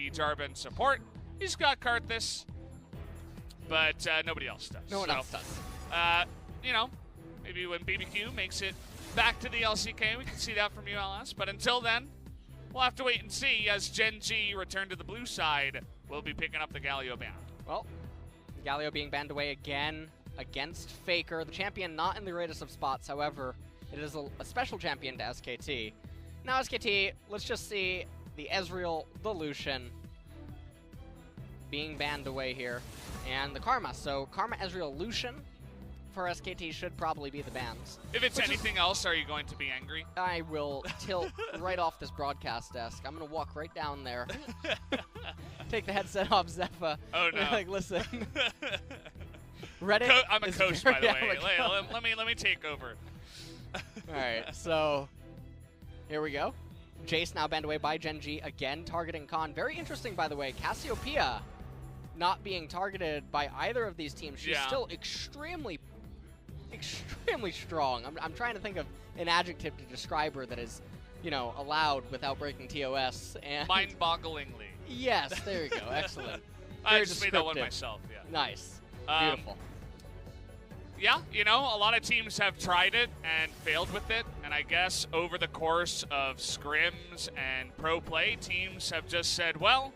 maybe Jarvan support. He's got Karthus, but nobody else does. No one else does. You know, maybe when BBQ makes it back to the LCK, we can see that from ULS. But until then, we'll have to wait and see as Gen G return to the blue side. We'll be picking up the Galio ban. Well, Galio being banned away again against Faker. The champion not in the greatest of spots, however, it is a special champion to SKT. Now SKT, let's just see the Ezreal, the Lucian being banned away here, and the Karma. So Karma, Ezreal, Lucian for SKT should probably be the bans. If it's anything else, are you going to be angry? I will tilt right off this broadcast desk. I'm going to walk right down there. Take the headset off, Zephyr. Oh, no. Like, listen. Reddit I'm a coach, by the way. Let me take over. All right, so here we go. Jace now banned away by Gen G, again targeting Khan. Very interesting, by the way. Cassiopeia not being targeted by either of these teams. She's still extremely strong. I'm trying to think of an adjective to describe her that is, you know, allowed without breaking TOS. And mind-bogglingly. Yes, there you go. Excellent. I just made that one myself, yeah. Nice. Beautiful. Yeah, you know, a lot of teams have tried it and failed with it, and I guess over the course of scrims and pro play, teams have just said, well,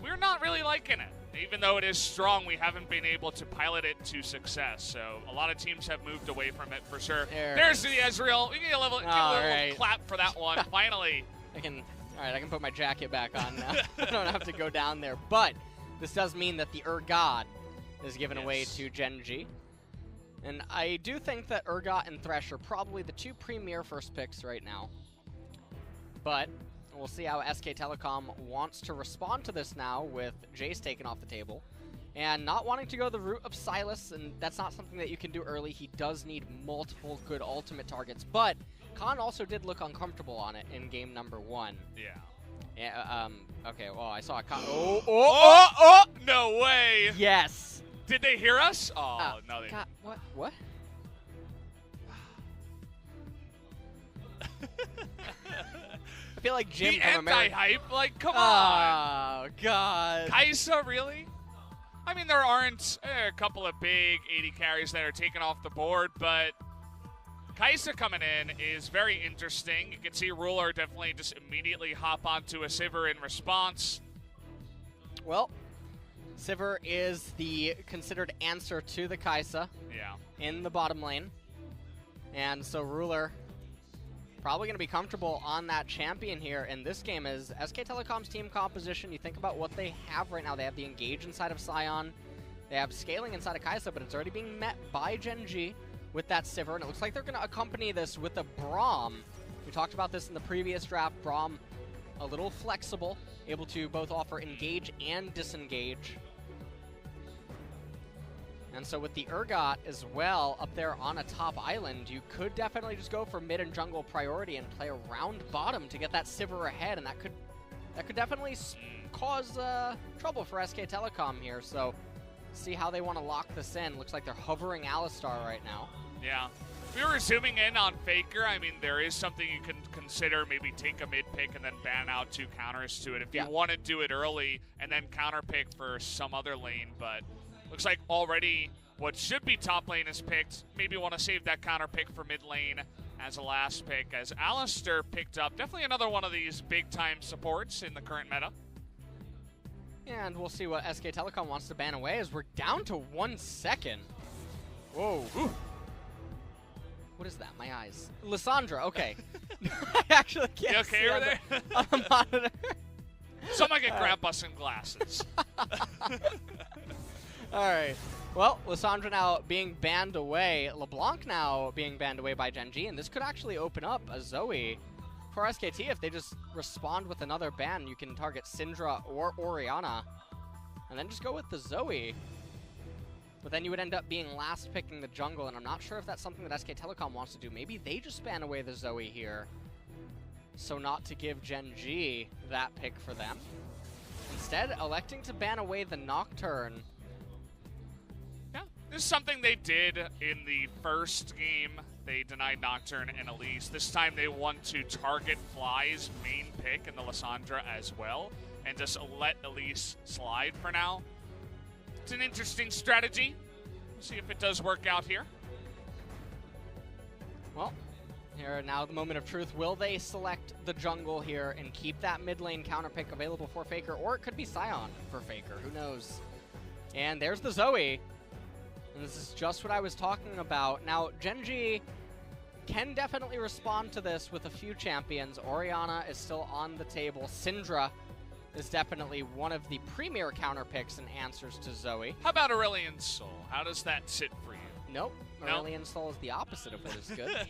we're not really liking it. Even though it is strong, we haven't been able to pilot it to success. So a lot of teams have moved away from it for sure. There's the Ezreal. We get a little clap for that one, finally. I can put my jacket back on now. I don't have to go down there. But this does mean that the Urgot is given away to Gen G. And I do think that Urgot and Thresh are probably the two premier first picks right now. But we'll see how SK Telecom wants to respond to this now with Jace taken off the table. And not wanting to go the route of Sylas, and that's not something that you can do early. He does need multiple good ultimate targets. But Khan also did look uncomfortable on it in game number 1. Yeah. Okay, well, I saw a Khan. Oh, no way. Yes. Did they hear us? Oh, no, they didn't. What? I feel like Jim from America. Anti-hype? Like, come on. Oh, God. Kaisa, really? I mean, there aren't a couple of big 80 carries that are taken off the board, but Kaisa coming in is very interesting. You can see Ruler definitely just immediately hop onto a Sivir in response. Well, Sivir is the considered answer to the Kaisa in the bottom lane. And so Ruler probably going to be comfortable on that champion here. And this game is SK Telecom's team composition. You think about what they have right now. They have the Engage inside of Sion. They have scaling inside of Kaisa, but it's already being met by Gen G with that Sivir. And it looks like they're going to accompany this with a Braum. We talked about this in the previous draft. Braum, a little flexible, able to both offer Engage and Disengage. And so with the Urgot as well up there on a top island, you could definitely just go for mid and jungle priority and play around bottom to get that Sivir ahead, and that could definitely cause trouble for SK Telecom here. So see how they want to lock this in. Looks like they're hovering Alistar right now. Yeah. If we were zooming in on Faker, I mean, there is something you can consider. Maybe take a mid pick and then ban out 2 counters to it if you want to do it early and then counter pick for some other lane, but looks like already what should be top lane is picked. Maybe want to save that counter pick for mid lane as a last pick, as Alistar picked up. Definitely another one of these big-time supports in the current meta. And we'll see what SK Telecom wants to ban away as we're down to 1 second. Whoa. Ooh. What is that? My eyes. Lissandra, okay. I actually can't you okay see over there? On the monitor. Someone get Grandpa some glasses. All right. Well, Lissandra now being banned away. LeBlanc now being banned away by Gen G, and this could actually open up a Zoe for SKT if they just respond with another ban. You can target Syndra or Orianna, and then just go with the Zoe. But then you would end up being last picking the jungle, and I'm not sure if that's something that SK Telecom wants to do. Maybe they just ban away the Zoe here, so not to give Gen G that pick for them. Instead, electing to ban away the Nocturne. This is something they did in the first game. They denied Nocturne and Elise. This time they want to target Fly's main pick in the Lissandra as well. and just let Elise slide for now. It's an interesting strategy. We'll see if it does work out here. Well, here now the moment of truth. Will they select the jungle here and keep that mid lane counter pick available for Faker? Or it could be Sion for Faker. Who knows? And there's the Zoe. And this is just what I was talking about. Now, Gen.G can definitely respond to this with a few champions. Orianna is still on the table. Syndra is definitely one of the premier counter picks and answers to Zoe. How about Aurelion Sol? How does that sit for you? Nope. Aurelion Sol is the opposite of what is good.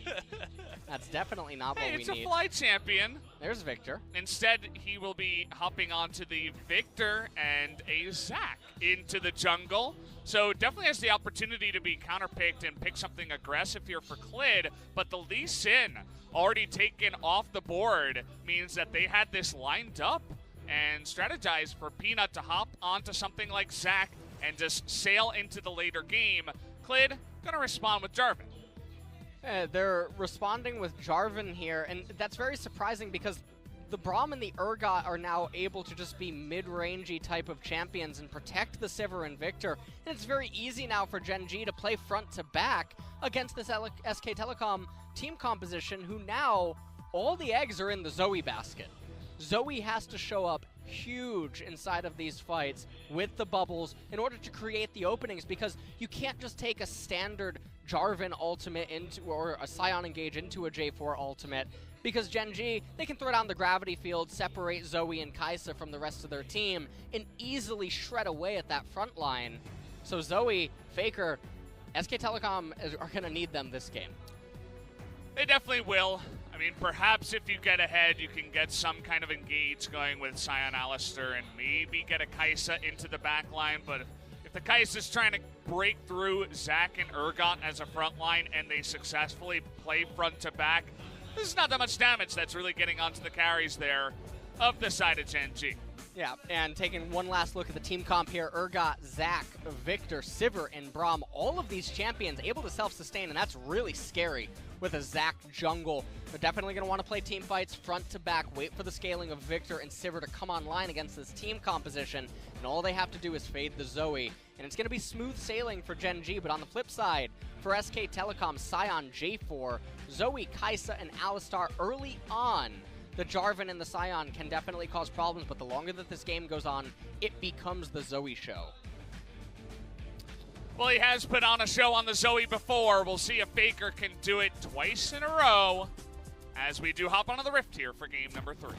That's definitely not what we need. It's a fly champion. There's Victor. Instead, he will be hopping onto the Victor and a Zac into the jungle. So definitely has the opportunity to be counterpicked and pick something aggressive here for Clid. But the Lee Sin already taken off the board means that they had this lined up and strategized for Peanut to hop onto something like Zac and just sail into the later game. Clid going to respond with Jarvan. They're responding with Jarvan here, and that's very surprising because the Braum and the Urgot are now able to just be mid-rangey type of champions and protect the Sivir and Victor. And it's very easy now for Gen.G to play front to back against this SK Telecom team composition, who now all the eggs are in the Zoe basket. Zoe has to show up huge inside of these fights with the bubbles in order to create the openings, because you can't just take a standard Jarvan ultimate into, or a Sion engage into a J4 ultimate, because Gen.G, they can throw down the gravity field, separate Zoe and Kai'Sa from the rest of their team, and easily shred away at that front line. So Zoe, Faker, SK Telecom are going to need them this game. They definitely will. I mean, perhaps if you get ahead, you can get some kind of engage going with Sion Alistair and maybe get a Kai'Sa into the back line. But if the Kai'Sa's trying to break through Zac and Urgot as a front line and they successfully play front to back, this is not that much damage that's really getting onto the carries there of the side of Gen.G. Yeah, and taking one last look at the team comp here, Urgot, Zac, Victor, Sivir, and Braum, all of these champions able to self-sustain, and that's really scary with a Zac jungle. They're definitely going to want to play team fights front to back, wait for the scaling of Victor and Sivir to come online against this team composition, and all they have to do is fade the Zoe. And it's going to be smooth sailing for Gen.G, but on the flip side, for SK Telecom, Sion, J4, Zoe, Kai'Sa, and Alistar early on, the Jarvan and the Sion can definitely cause problems, but the longer that this game goes on, it becomes the Zoe show. Well, he has put on a show on the Zoe before. We'll see if Faker can do it twice in a row as we do hop onto the Rift here for game number 3.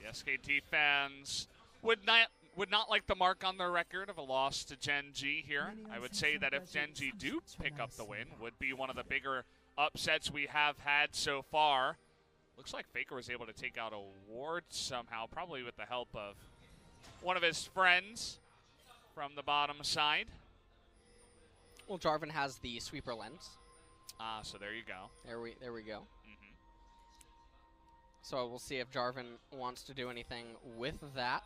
The SKT fans would not like the mark on their record of a loss to Gen.G here. I would say that if Gen.G do pick up the win, would be one of the bigger upsets we have had so far. Looks like Faker was able to take out a ward somehow, probably with the help of one of his friends from the bottom side. Well, Jarvan has the sweeper lens. So there you go. There we go. So we'll see if Jarvan wants to do anything with that.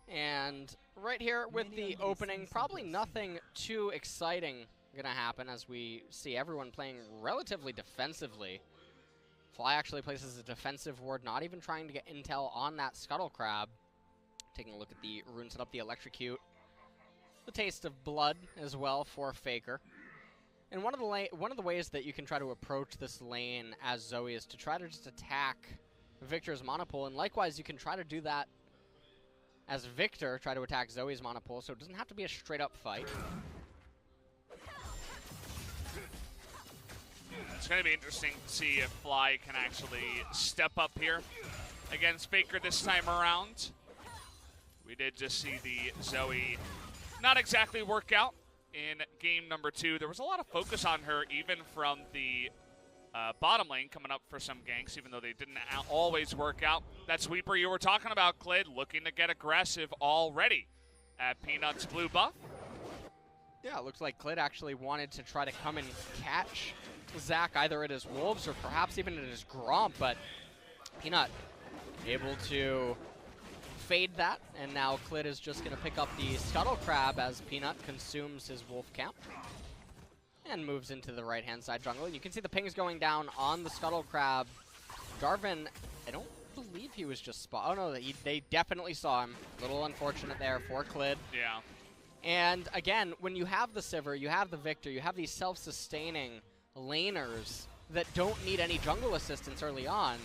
And right here with the opening, probably nothing too exciting going to happen as we see everyone playing relatively defensively. Fly actually places a defensive ward, not even trying to get intel on that Scuttle Crab. Taking a look at the rune set up, the Electrocute. The taste of blood as well for Faker. And one of the ways that you can try to approach this lane as Zoe is to try to just attack Victor's Monopool, and likewise you can try to do that as Victor try to attack Zoe's Monopool, so it doesn't have to be a straight up fight. It's going to be interesting to see if Fly can actually step up here against Faker this time around. We did just see the Zoe not exactly work out in game number 2. There was a lot of focus on her even from the bottom lane coming up for some ganks, even though they didn't always work out. That sweeper you were talking about, Clid, looking to get aggressive already at Peanut's blue buff. Yeah, it looks like Clid actually wanted to try to come and catch Zac either at his Wolves or perhaps even at his Gromp, but Peanut able to fade that, and now Klid is just going to pick up the Scuttle Crab as Peanut consumes his Wolf Camp and moves into the right-hand side jungle. And you can see the pings going down on the Scuttle Crab. Jarvan, I don't believe he was just spot. Oh no, they definitely saw him. A little unfortunate there for Klid. Yeah. And again, when you have the Sivir, you have the Victor, you have these self-sustaining laners that don't need any jungle assistance early on,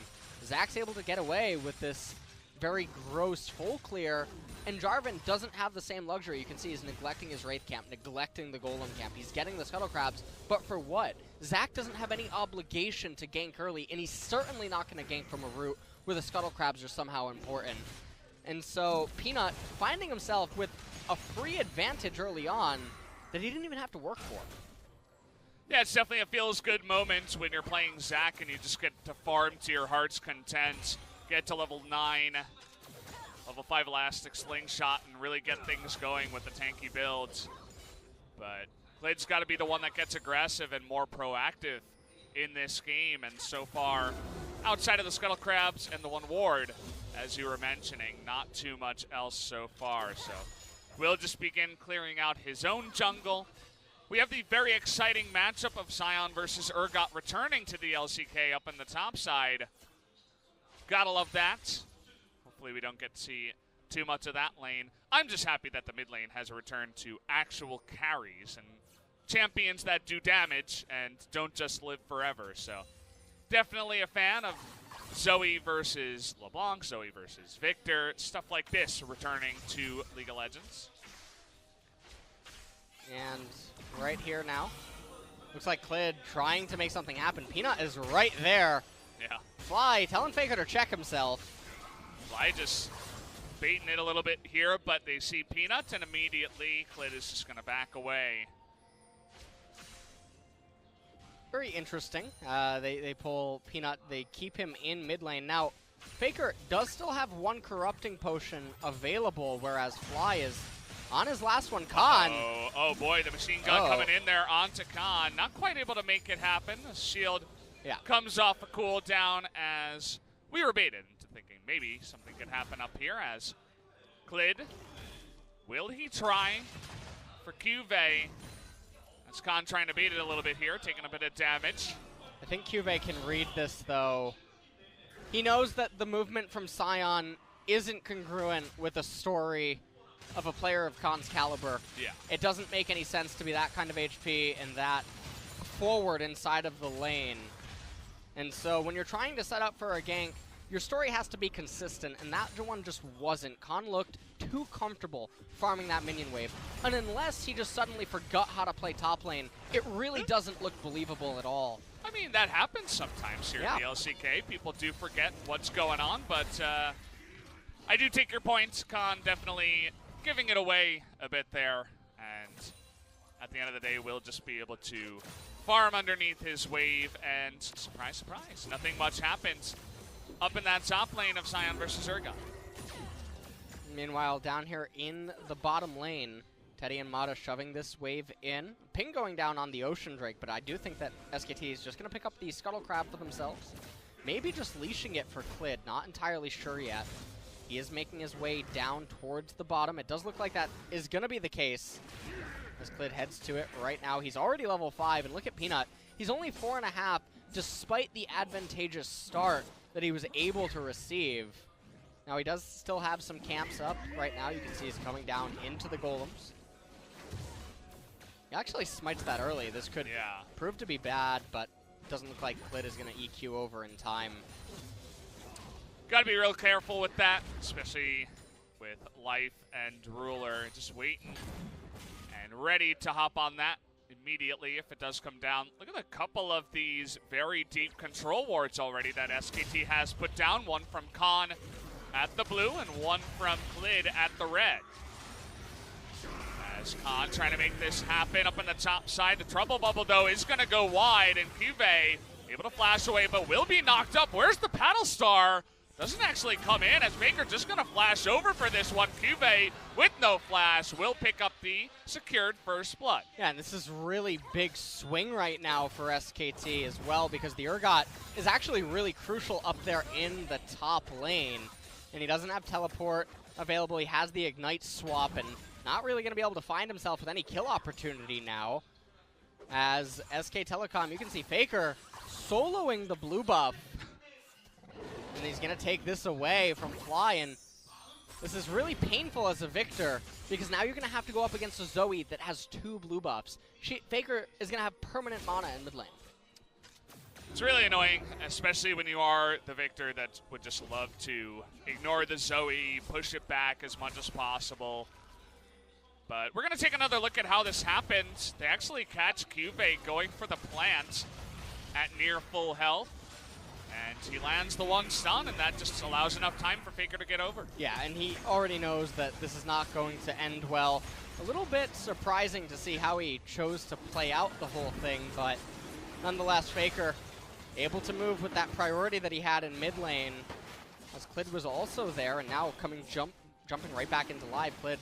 Zach's able to get away with this very gross full clear, and Jarvan doesn't have the same luxury. You can see he's neglecting his Wraith camp, neglecting the Golem camp. He's getting the Scuttle Crabs, but for what? Zach doesn't have any obligation to gank early, and he's certainly not going to gank from a route where the Scuttle Crabs are somehow important. And so Peanut finding himself with a free advantage early on that he didn't even have to work for. Yeah, it's definitely a feels-good moment when you're playing Zach and you just get to farm to your heart's content, get to level 9, level 5 Elastic Slingshot, and really get things going with the tanky builds. But Klid's got to be the one that gets aggressive and more proactive in this game, and so far, outside of the Scuttle Crabs and the one ward, as you were mentioning, not too much else so far. So we'll just begin clearing out his own jungle. We have the very exciting matchup of Sion versus Urgot returning to the LCK up in the top side. Gotta love that. Hopefully we don't get to see too much of that lane. I'm just happy that the mid lane has returned to actual carries and champions that do damage and don't just live forever. So definitely a fan of Zoe versus LeBlanc, Zoe versus Victor, stuff like this returning to League of Legends. And right here now, looks like Klid trying to make something happen. Peanut is right there. Yeah. Fly telling Faker to check himself. Fly just baiting it a little bit here, but they see Peanut, and immediately Klid is just going to back away. Very interesting. They pull Peanut. They keep him in mid lane. Now, Faker does still have one corrupting potion available, whereas Fly is on his last one. Khan. Oh boy, the machine gun coming in there onto Khan. Not quite able to make it happen. The shield comes off a cooldown as we were baited into thinking maybe something could happen up here as Klid. Will he try for Cuvée? That's Khan trying to beat it a little bit here, taking a bit of damage. I think Cuvée can read this, though. He knows that the movement from Sion isn't congruent with a story of a player of Khan's caliber. Yeah. It doesn't make any sense to be that kind of HP and that forward inside of the lane. And so when you're trying to set up for a gank, your story has to be consistent, and that one just wasn't. Khan looked too comfortable farming that minion wave. And unless he just suddenly forgot how to play top lane, it really doesn't look believable at all. I mean, that happens sometimes here in the LCK. People do forget what's going on, but I do take your point. Khan definitely giving it away a bit there, and at the end of the day, we'll just be able to farm underneath his wave, and surprise, surprise, nothing much happens up in that top lane of Sion versus Urgot. Meanwhile, down here in the bottom lane, Teddy and Mata shoving this wave in. Ping going down on the Ocean Drake, but I do think that SKT is just going to pick up the Scuttle Crab for themselves. Maybe just leashing it for Klid, not entirely sure yet. He is making his way down towards the bottom. It does look like that is going to be the case as Klid heads to it right now. He's already level 5, and look at Peanut. He's only 4.5, despite the advantageous start that he was able to receive. Now, he does still have some camps up right now. You can see he's coming down into the golems. He actually smites that early. This could prove to be bad, but it doesn't look like Klid is going to EQ over in time. Got to be real careful with that, especially with Life and Ruler just waiting and ready to hop on that immediately if it does come down. Look at a couple of these very deep control wards already that SKT has put down. One from Khan at the blue and one from Klid at the red. As Khan trying to make this happen up on the top side. The trouble bubble, though, is going to go wide, and Cuvée able to flash away, but will be knocked up. Where's the Paddle Star? Doesn't actually come in, as Baker just going to flash over for this one. Cuvée, with no flash, will pick up the secured first blood. Yeah, and this is really big swing right now for SKT as well, because the Urgot is actually really crucial up there in the top lane. And he doesn't have teleport. available. He has the Ignite swap and not really going to be able to find himself with any kill opportunity now. As SK Telecom, you can see Faker soloing the blue buff. And he's going to take this away from Fly, and this is really painful as a Victor, because now you're going to have to go up against a Zoe that has 2 blue buffs. Faker is going to have permanent mana in mid lane. It's really annoying, especially when you are the Victor that would just love to ignore the Zoe, push it back as much as possible. But we're going to take another look at how this happened. They actually catch Cuvee going for the plant at near full health. And he lands the 1 stun, and that just allows enough time for Faker to get over. Yeah, and he already knows that this is not going to end well. A little bit surprising to see how he chose to play out the whole thing, but nonetheless, Faker able to move with that priority that he had in mid lane, as Clid was also there, and now jumping right back into live. Clid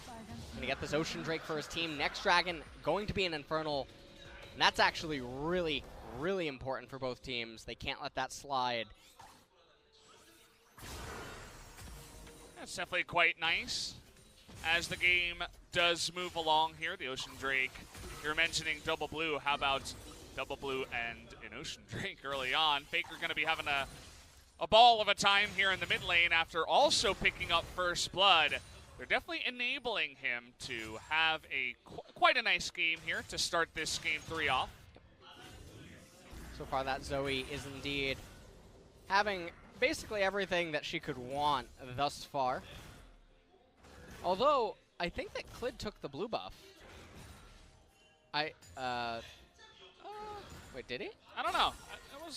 gonna get this Ocean Drake for his team. Next Dragon going to be an Infernal, and that's actually really, really important for both teams. They can't let that slide. That's definitely quite nice as the game does move along here. The Ocean Drake, you're mentioning double blue. How about double blue and an Ocean Drake early on? Faker going to be having a ball of a time here in the mid lane after also picking up first blood. They're definitely enabling him to have quite a nice game here to start this game 3 off. So far, that Zoe is indeed having basically everything that she could want thus far. Although, I think that Clid took the blue buff. Wait, did he? I don't know.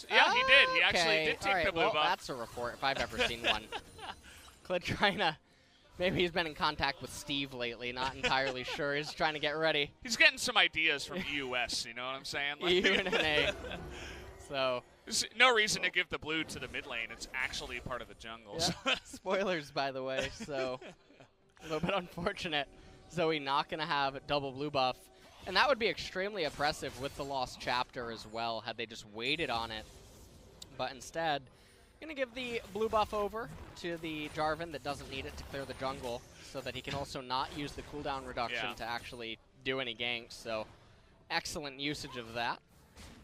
Yeah, he did. He actually did take the blue buff. That's a report, if I've ever seen one. Clid trying to... Maybe he's been in contact with Steve lately, not entirely sure. He's trying to get ready. He's getting some ideas from EUS, you know what I'm saying? Like EUNA. So... There's no reason to give the blue to the mid lane. It's actually part of the jungle. Yeah. Spoilers, by the way, so a little bit unfortunate. Zoe not going to have a double blue buff. And that would be extremely oppressive with the Lost Chapter as well, had they just waited on it. But instead, going to give the blue buff over to the Jarvan that doesn't need it to clear the jungle, so that he can also not use the cooldown reduction to actually do any ganks. So excellent usage of that.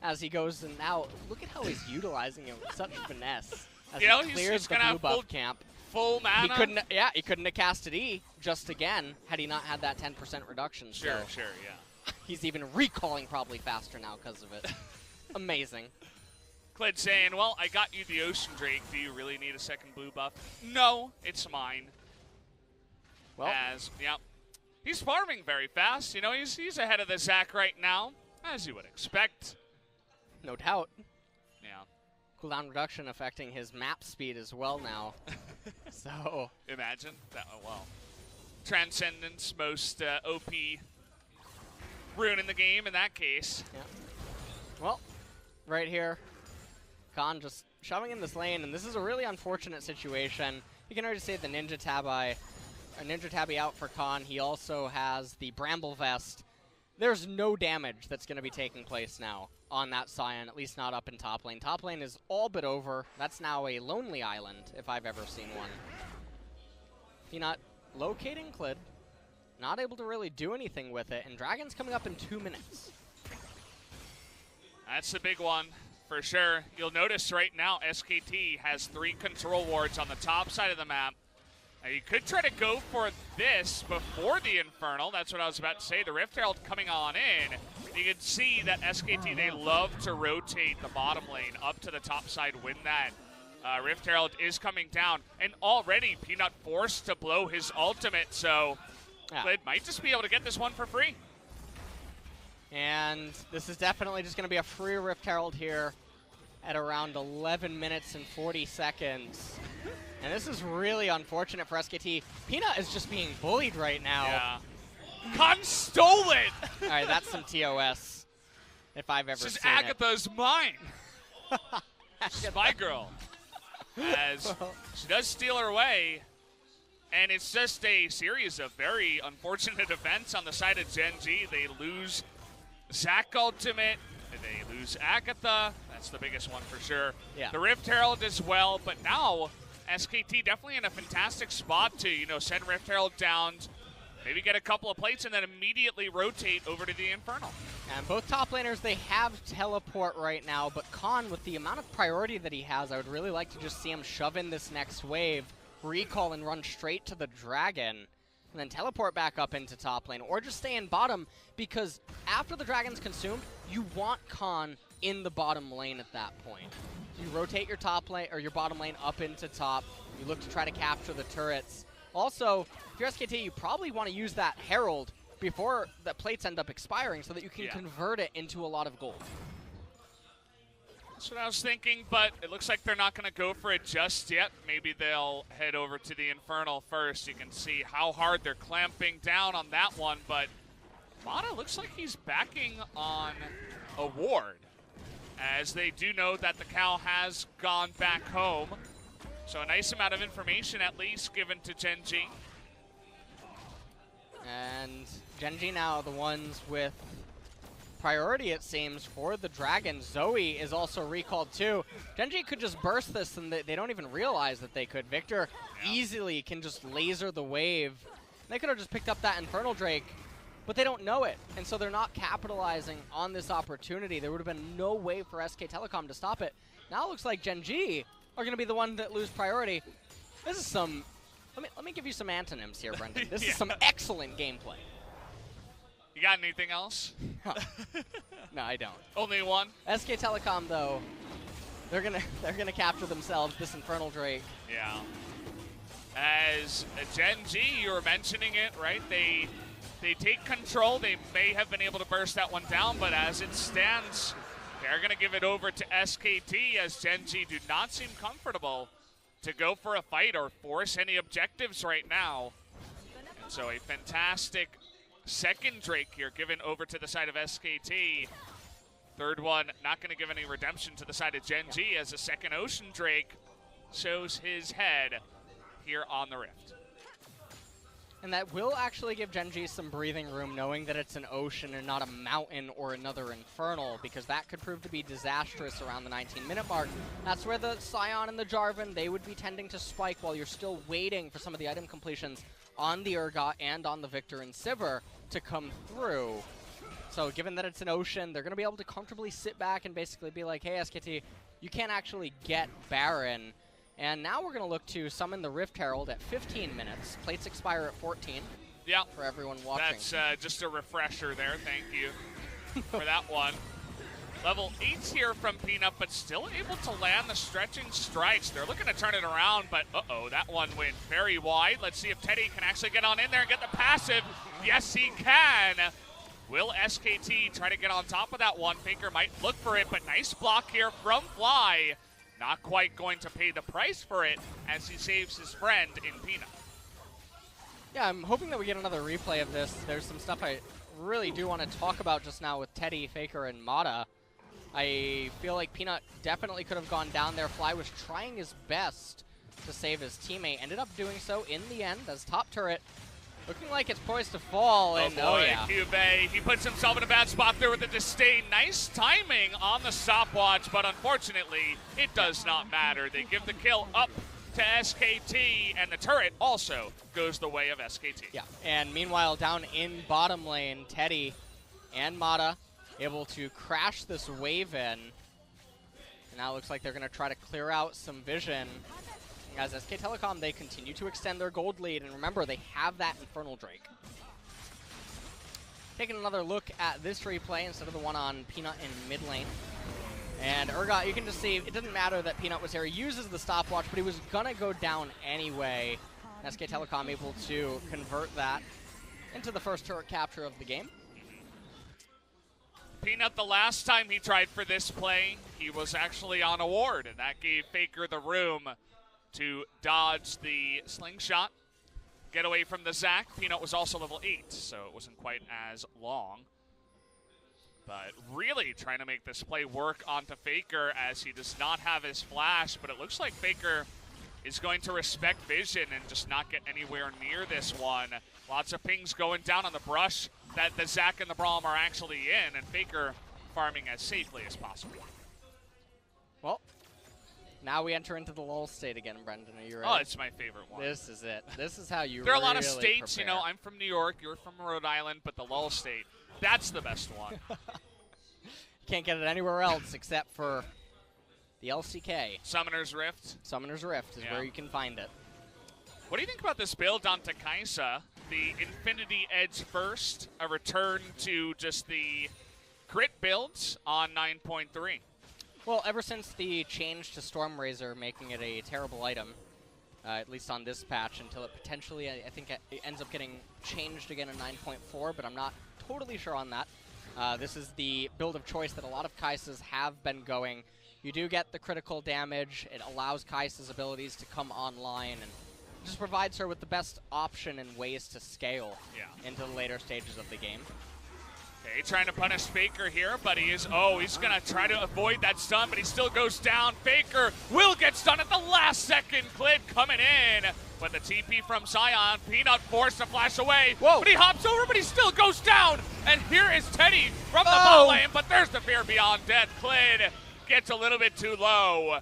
As he goes, and now look at how he's utilizing it with such finesse. As he clears the blue buff camp. Full mana. He couldn't have casted E just again had he not had that 10% reduction. Sure, yeah. He's even recalling probably faster now because of it. Amazing. Clid saying, well, I got you the Ocean Drake. Do you really need a second blue buff? No, it's mine. Well, he's farming very fast. You know, he's ahead of the Zac right now, as you would expect. No doubt. Yeah. Cooldown reduction affecting his map speed as well now. So. Imagine that. Oh, well. Transcendence, most OP rune in the game in that case. Yeah. Well, right here, Khan just shoving in this lane, and this is a really unfortunate situation. You can already see the Ninja Tabby out for Khan. He also has the Bramble Vest. There's no damage that's going to be taking place now on that Scion, at least not up in top lane. Top lane is all but over. That's now a lonely island, if I've ever seen one. Peanut locating Clid, not able to really do anything with it, and Dragon's coming up in 2 minutes. That's the big one, for sure. You'll notice right now, SKT has 3 control wards on the top side of the map. Now you could try to go for this before the Infernal. That's what I was about to say. The Rift Herald coming on in. You can see that SKT, they love to rotate the bottom lane up to the top side when that Rift Herald is coming down. And already Peanut forced to blow his ultimate, so Clid might just be able to get this one for free. And this is definitely just going to be a free Rift Herald here at around 11 minutes and 40 seconds. And this is really unfortunate for SKT. Peanut is just being bullied right now. Yeah. Khan stole it! All right, that's some TOS, if I've ever seen it. This is Agatha's mine. Spy Girl. As she does steal her way. And it's just a series of very unfortunate events on the side of Gen G. They lose Zac ultimate. They lose Agatha. That's the biggest one for sure. Yeah. The Rift Herald as well. But now SKT definitely in a fantastic spot to, you know, send Rift Herald down, maybe get a couple of plates, and then immediately rotate over to the Infernal. And both top laners, they have teleport right now, but Khan, with the amount of priority that he has, I would really like to just see him shove in this next wave, recall and run straight to the dragon, and then teleport back up into top lane, or just stay in bottom, because after the dragon's consumed, you want Khan in the bottom lane at that point. You rotate your top lane, or your bottom lane up into top, you look to try to capture the turrets. Also, if you're SKT, you probably want to use that Herald before the plates end up expiring so that you can convert it into a lot of gold. That's what I was thinking, but it looks like they're not going to go for it just yet. Maybe they'll head over to the Infernal first. You can see how hard they're clamping down on that one, but Mata looks like he's backing on a ward, as they do know that the cow has gone back home. So a nice amount of information at least given to Gen.G. And Gen.G now the ones with priority, it seems, for the dragon. Zoe is also recalled too. Gen.G could just burst this and they don't even realize that they could. Victor easily can just laser the wave. They could have just picked up that Infernal Drake, but they don't know it. And so they're not capitalizing on this opportunity. There would have been no way for SK Telecom to stop it. Now it looks like Gen.G are going to be the one that lose priority. This is some... Let me give you some antonyms here, Brendan. This is some excellent gameplay. You got anything else? No, I don't. Only one? SK Telecom, though, they're gonna capture themselves this Infernal Drake. Yeah. As Gen.G, you were mentioning it, right? They take control. They may have been able to burst that one down, but as it stands, they're going to give it over to SKT, as Gen.G do not seem comfortable to go for a fight or force any objectives right now. And so a fantastic second Drake here given over to the side of SKT. Third one not going to give any redemption to the side of Gen.G, as a second Ocean Drake shows his head here on the Rift. And that will actually give Gen.G some breathing room, knowing that it's an ocean and not a mountain or another Infernal, because that could prove to be disastrous around the 19-minute mark. That's where the Scion and the Jarvan, they would be tending to spike while you're still waiting for some of the item completions on the Urgot and on the Victor and Sivir to come through. So given that it's an ocean, they're going to be able to comfortably sit back and basically be like, hey, SKT, you can't actually get Baron. And now we're going to look to summon the Rift Herald at 15 minutes. Plates expire at 14. Yeah. For everyone watching. That's just a refresher there. Thank you for that one. Level 8's here from Peanut, but still able to land the stretching strikes. They're looking to turn it around, but uh-oh, that one went very wide. Let's see if Teddy can actually get on in there and get the passive. Yes, he can. Will SKT try to get on top of that one? Faker might look for it, but nice block here from Fly. Not quite going to pay the price for it as he saves his friend in Peanut. Yeah, I'm hoping that we get another replay of this. There's some stuff I really do want to talk about just now with Teddy, Faker, and Mata. I feel like Peanut definitely could have gone down there. Fly was trying his best to save his teammate. Ended up doing so in the end as top turret. Looking like it's poised to fall. Oh and boy, oh yeah. Cube, he puts himself in a bad spot there with the disdain. Nice timing on the stopwatch, but unfortunately, it does not matter. They give the kill up to SKT, and the turret also goes the way of SKT. Yeah, and meanwhile, down in bottom lane, Teddy and Mata able to crash this wave in. And now it looks like they're going to try to clear out some vision. As SK Telecom, they continue to extend their gold lead, and remember, they have that Infernal Drake. Taking another look at this replay instead of the one on Peanut in mid lane. And Urgot, you can just see, it doesn't matter that Peanut was here. He uses the stopwatch, but he was going to go down anyway. SK Telecom able to convert that into the first turret capture of the game. Peanut, the last time he tried for this play, he was actually on a ward, and that gave Faker the room to dodge the slingshot, get away from the Zac. Peanut was also level 8, so it wasn't quite as long. But really trying to make this play work onto Faker, as he does not have his flash, but it looks like Faker is going to respect vision and just not get anywhere near this one. Lots of pings going down on the brush that the Zac and the Braum are actually in, and Faker farming as safely as possible. Well, Now we enter into the lull state again, Brendan. Are you ready? Oh, it's my favorite one. This is it. This is how you There are really a lot of states, prepare. you know, I'm from New York, you're from Rhode Island, but the lull state, that's the best one. Can't get it anywhere else except for the LCK. Summoner's Rift. Summoner's Rift is where you can find it. What do you think about this build onto Kaisa? The Infinity Edge first, a return to just the crit builds on 9.3. Well, ever since the change to Stormrazor, making it a terrible item, at least on this patch, until it potentially, I think it ends up getting changed again in 9.4, but I'm not totally sure on that. This is the build of choice that a lot of Kaisas have been going. You do get the critical damage. It allows Kaisa's abilities to come online and just provides her with the best option and ways to scale into the later stages of the game. Okay, trying to punish Faker here, but he's going to try to avoid that stun, but he still goes down. Faker will get stunned at the last second. Clid coming in with the TP from Sion. Peanut forced to flash away. Whoa. But he hops over, but he still goes down. And here is Teddy from the bot lane, but there's the Fear Beyond Death. Clid gets a little bit too low.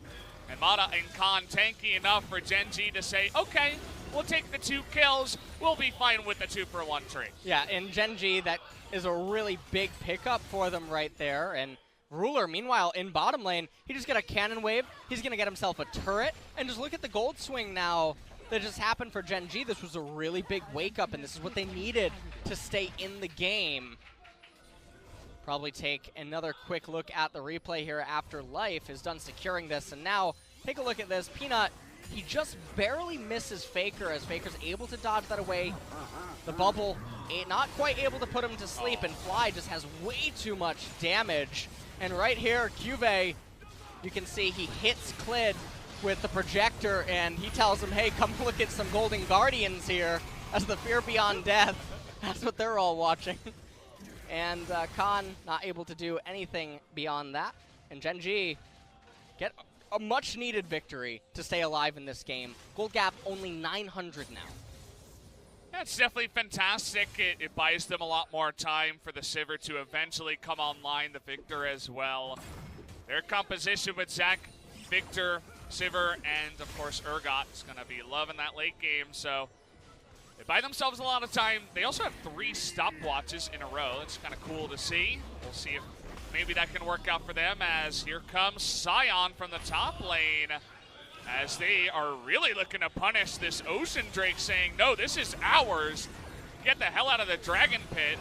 And Mata and Khan tanky enough for Gen.G to say, okay, we'll take the 2 kills. We'll be fine with the 2-for-1 trade. Yeah, in Gen.G, that is a really big pickup for them right there. And Ruler, meanwhile, in bottom lane, he just got a cannon wave. He's going to get himself a turret. And just look at the gold swing now that just happened for Gen.G. This was a really big wake-up, and this is what they needed to stay in the game. Probably take another quick look at the replay here after Life is done securing this. And now, take a look at this. Peanut, he just barely misses Faker as Faker's able to dodge that away. The bubble, not quite able to put him to sleep, and Fly just has way too much damage. And right here, Cuvee, you can see he hits Clid with the projector, and he tells him, hey, come look at some Golden Guardians here as the Fear Beyond Death. That's what they're all watching. And Khan not able to do anything beyond that. And Gen.G get a much-needed victory to stay alive in this game. Gold gap only 900 now. Yeah, it's definitely fantastic. It buys them a lot more time for the Sivir to eventually come online, the Victor as well. Their composition with Zach, Victor, Sivir, and of course Urgot is going to be loving that late game. So they buy themselves a lot of time. They also have 3 stopwatches in a row. That's kind of cool to see. We'll see if maybe that can work out for them, as here comes Sion from the top lane, as they are really looking to punish this Ocean Drake, saying, no, this is ours. Get the hell out of the Dragon Pit.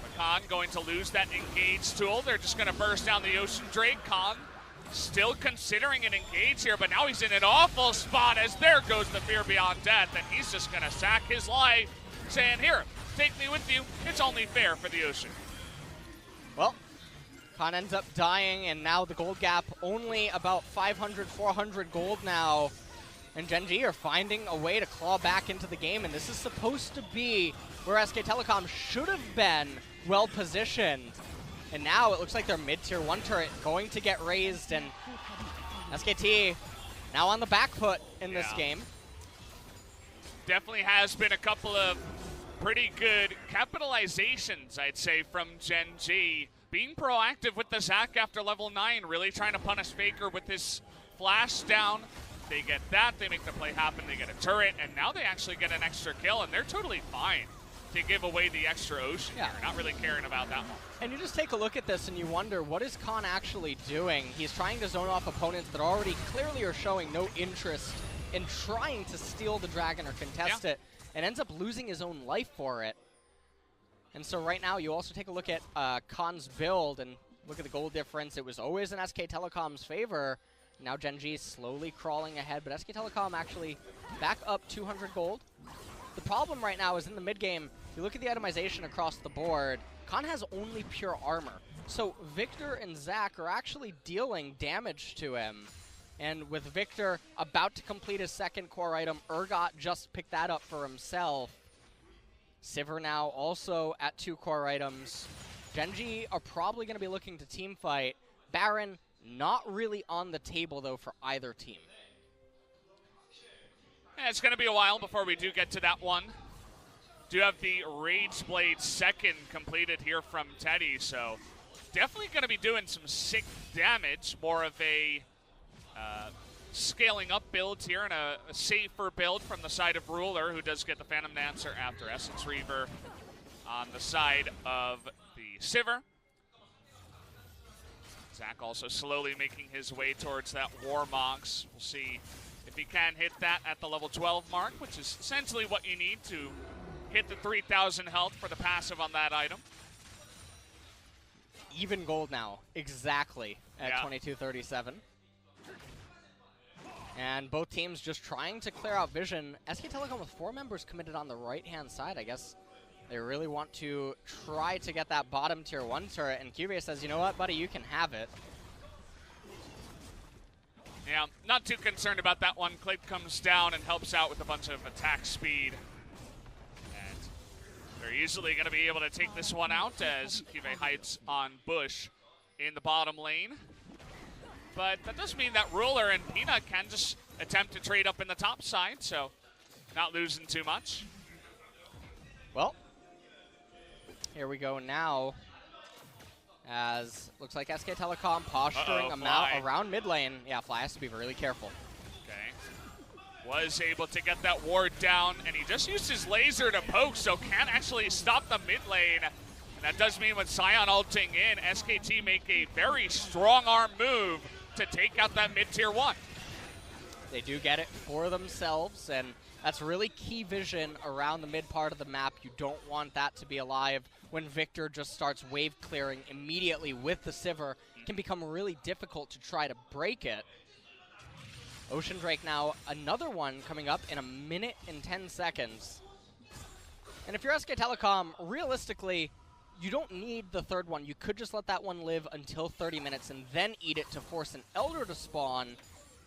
But Khan going to lose that engage tool. They're just going to burst down the Ocean Drake. Khan still considering an engage here, but now he's in an awful spot, as there goes the Fear Beyond Death, and he's just going to sack his life, saying, here, take me with you. It's only fair for the Ocean. Well, Khan ends up dying, and now the gold gap only about 500, 400 gold now. And Gen.G are finding a way to claw back into the game, and this is supposed to be where SK Telecom should have been well positioned. And now it looks like their mid-tier 1 turret going to get raised, and SKT now on the back foot in this game. Definitely has been a couple of pretty good capitalizations, I'd say, from Gen.G. Being proactive with the Zac after level 9, really trying to punish Faker with his flash down. They get that, they make the play happen, they get a turret, and now they actually get an extra kill, and they're totally fine to give away the extra Ocean here. Not really caring about that one. And you just take a look at this and you wonder, what is Khan actually doing? He's trying to zone off opponents that already clearly are showing no interest in trying to steal the dragon or contest it, and ends up losing his own life for it. And so right now, you also take a look at Khan's build and look at the gold difference. It was always in SK Telecom's favor. Now Gen.G is slowly crawling ahead, but SK Telecom actually back up 200 gold. The problem right now is in the mid game, you look at the itemization across the board, Khan has only pure armor. So Victor and Zac are actually dealing damage to him. And with Victor about to complete his 2nd core item, Urgot just picked that up for himself. Sivir now also at 2 core items. Gen.G are probably going to be looking to team fight. Baron not really on the table, though, for either team. Yeah, it's going to be a while before we do get to that one. Do have the Rage Blade 2nd completed here from Teddy, so definitely going to be doing some sick damage. More of a scaling up builds here and a safer build from the side of Ruler, who does get the Phantom Dancer after Essence Reaver on the side of the Sivir. Zach also slowly making his way towards that Warmogs. We'll see if he can hit that at the level 12 mark, which is essentially what you need to hit the 3,000 health for the passive on that item. Even gold now, exactly at 2237. And both teams just trying to clear out vision. SK Telecom with 4 members committed on the right-hand side. I guess they really want to try to get that bottom tier 1 turret, and QV says, you know what, buddy, you can have it. Yeah, not too concerned about that one. Clade comes down and helps out with a bunch of attack speed. And they're easily going to be able to take this one out as QV hides on Bush in the bottom lane. But that does mean that Ruler and Peanut can just attempt to trade up in the top side, so not losing too much. Well, here we go now, as looks like SK Telecom posturing them out around mid lane. Yeah, Fly has to be really careful. Okay. Was able to get that ward down, and he just used his laser to poke, so can't actually stop the mid lane. And that does mean with Sion ulting in, SKT make a very strong arm move to take out that mid-tier 1. They do get it for themselves, and that's really key vision around the mid part of the map. You don't want that to be alive when Victor just starts wave clearing immediately with the Sivir. It can become really difficult to try to break it. Ocean Drake now, another one coming up in 1 minute and 10 seconds. And if you're SK Telecom, realistically, you don't need the third one. You could just let that one live until 30 minutes and then eat it to force an Elder to spawn,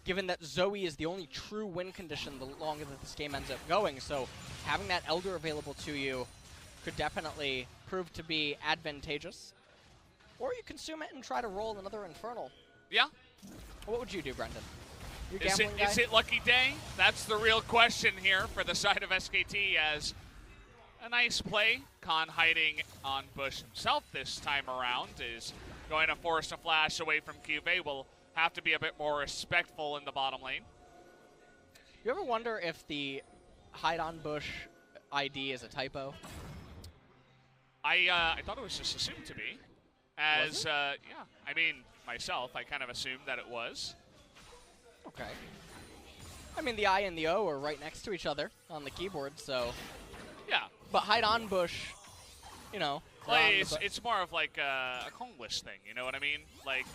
given that Zoe is the only true win condition the longer that this game ends up going. So having that Elder available to you could definitely prove to be advantageous. Or you consume it and try to roll another Infernal. Yeah. What would you do, Brendan? Is it lucky day? That's the real question here for the side of SKT, as a nice play. Khan hiding on Bush himself this time around is going to force a flash away from QV. Will have to be a bit more respectful in the bottom lane. You ever wonder if the hide on Bush ID is a typo? I thought it was just assumed to be. As, yeah, I mean, myself, I kind of assumed that it was. Okay. I mean, the I and the O are right next to each other on the keyboard, so... Yeah. But hide on Bush, you know. Well, it's more of like a Konglish thing, you know what I mean? Like,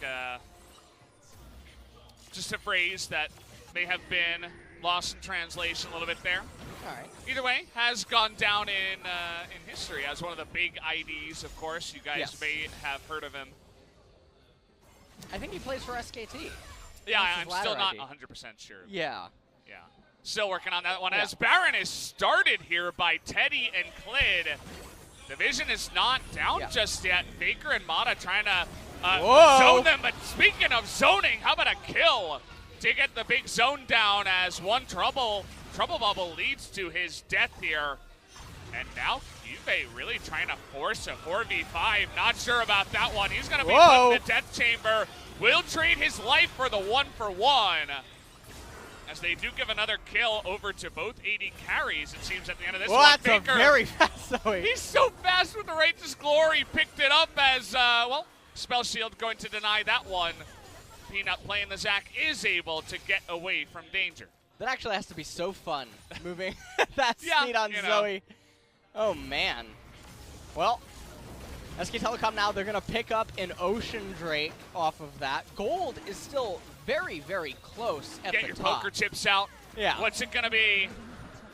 just a phrase that may have been lost in translation a little bit there. All right. Either way, has gone down in history as one of the big IDs, of course. You guys may have heard of him. I think he plays for SKT. Yeah, I'm still not 100% sure. Yeah. Yeah. Still working on that one. As Baron is started here by Teddy and Clid. The vision is not down just yet. Faker and Mata trying to zone them. But speaking of zoning, how about a kill to get the big zone down as one Trouble Bubble leads to his death here. And now Juve really trying to force a 4v5. Not sure about that one. He's going to be put in the death chamber. Will trade his life for the 1-for-1. As they do give another kill over to both AD carries, it seems, at the end of this one. That's Faker, a very fast Zoe. He's so fast with the Righteous Glory. Picked it up as, well, Spell Shield going to deny that one. Peanut playing the Zac is able to get away from danger. That actually has to be so fun, moving that speed on Zoe. Oh, man. Well, SK Telecom now, they're going to pick up an Ocean Drake off of that. Gold is still very, very close at the top. Get your poker chips out. Yeah. What's it going to be?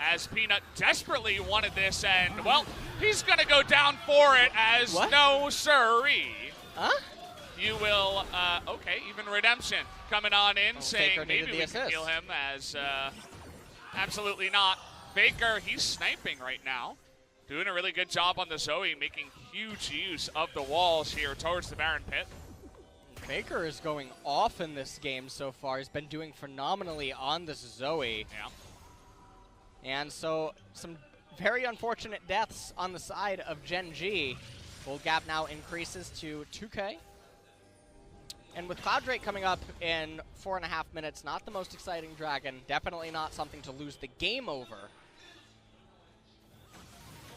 As Peanut desperately wanted this, and, well, he's going to go down for it as no siree. Huh? You will, okay, even Redemption coming on in saying Faker maybe we can kill him as, absolutely not. Faker, he's sniping right now. Doing a really good job on the Zoe, making huge use of the walls here towards the Baron pit. Faker is going off in this game so far. He's been doing phenomenally on this Zoe. Yeah. And so some very unfortunate deaths on the side of Gen G. Gold gap now increases to 2K. And with Cloud Drake coming up in 4.5 minutes, not the most exciting dragon. Definitely not something to lose the game over.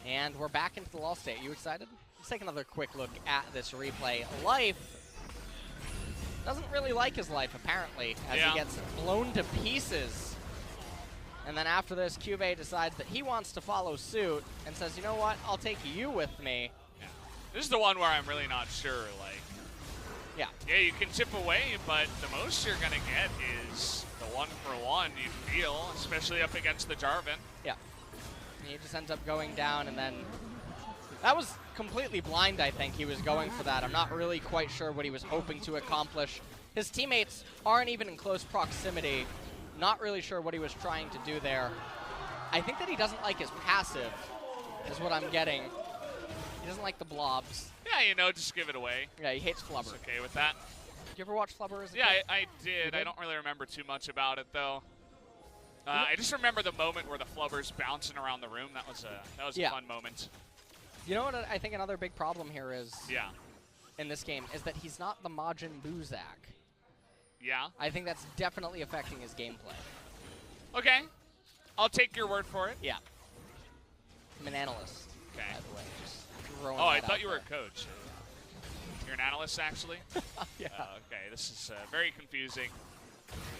And we're back into the lull state. You excited? Let's take another quick look at this replay. Life doesn't really like his life, apparently, as he gets blown to pieces. And then after this, Cuvée decides that he wants to follow suit and says, you know what, I'll take you with me. Yeah. This is the one where I'm really not sure. Like, yeah, you can chip away, but the most you're going to get is the 1-for-1 you feel, especially up against the Jarvan. Yeah. He just ends up going down, and then that was completely blind, I think. He was going for that. I'm not really quite sure what he was hoping to accomplish. His teammates aren't even in close proximity. Not really sure what he was trying to do there. I think that he doesn't like his passive, is what I'm getting. He doesn't like the blobs. Yeah, you know, just give it away. Yeah, he hates Flubber. He's okay with that. Did you ever watch Flubber as a kid? I did. I don't really remember too much about it, though. I just remember the moment where the Flubber's bouncing around the room. That was a fun moment. You know what I think another big problem here is in this game is that he's not the Majin Buu Zac. Yeah? I think that's definitely affecting his gameplay. Okay. I'll take your word for it. Yeah. I'm an analyst, okay, by the way. Just throwing I that thought out you were there. a coach. You're an analyst, actually? Yeah. Okay, this is very confusing.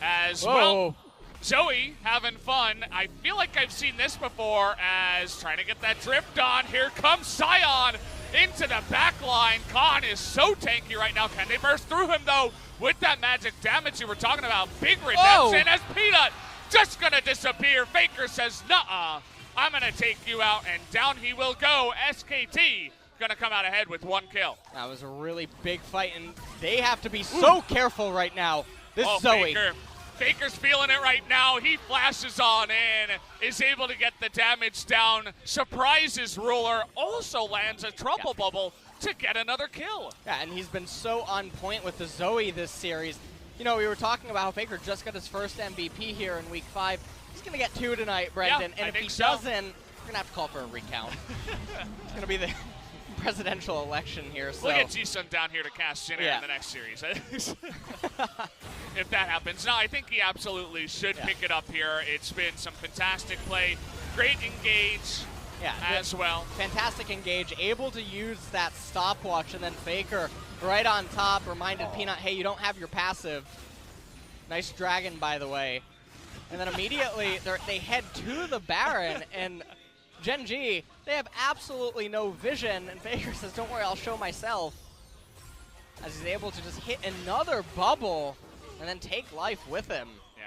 As Whoa. well, Zoe having fun. I feel like I've seen this before as trying to get that drift on. Here comes Sion into the back line. Khan is so tanky right now. Can they burst through him, though, with that magic damage you were talking about? Big redemption as Peanut just going to disappear. Faker says, nuh-uh, I'm going to take you out, and down he will go. SKT going to come out ahead with 1 kill. That was a really big fight, and they have to be so careful right now. This Zoe. Faker's feeling it right now. He flashes on in, is able to get the damage down, surprises Ruler, also lands a trouble bubble to get another kill. Yeah, and he's been so on point with the Zoe this series. You know, we were talking about how Faker just got his first MVP here in Week 5. He's going to get 2 tonight, Brendan. Yeah, and if he doesn't, we're going to have to call for a recount. It's going to be the presidential election here. So. We'll get G-Sun down here to cast Jinner in the next series. If that happens. No, I think he absolutely should pick it up here. It's been some fantastic play. Great engage as well. Fantastic engage. Able to use that stopwatch, and then Faker right on top reminded Peanut, hey, you don't have your passive. Nice dragon, by the way. And then immediately they head to the Baron, and Gen G, they have absolutely no vision, and Faker says, don't worry, I'll show myself. As he's able to just hit another bubble and then take life with him. Yeah.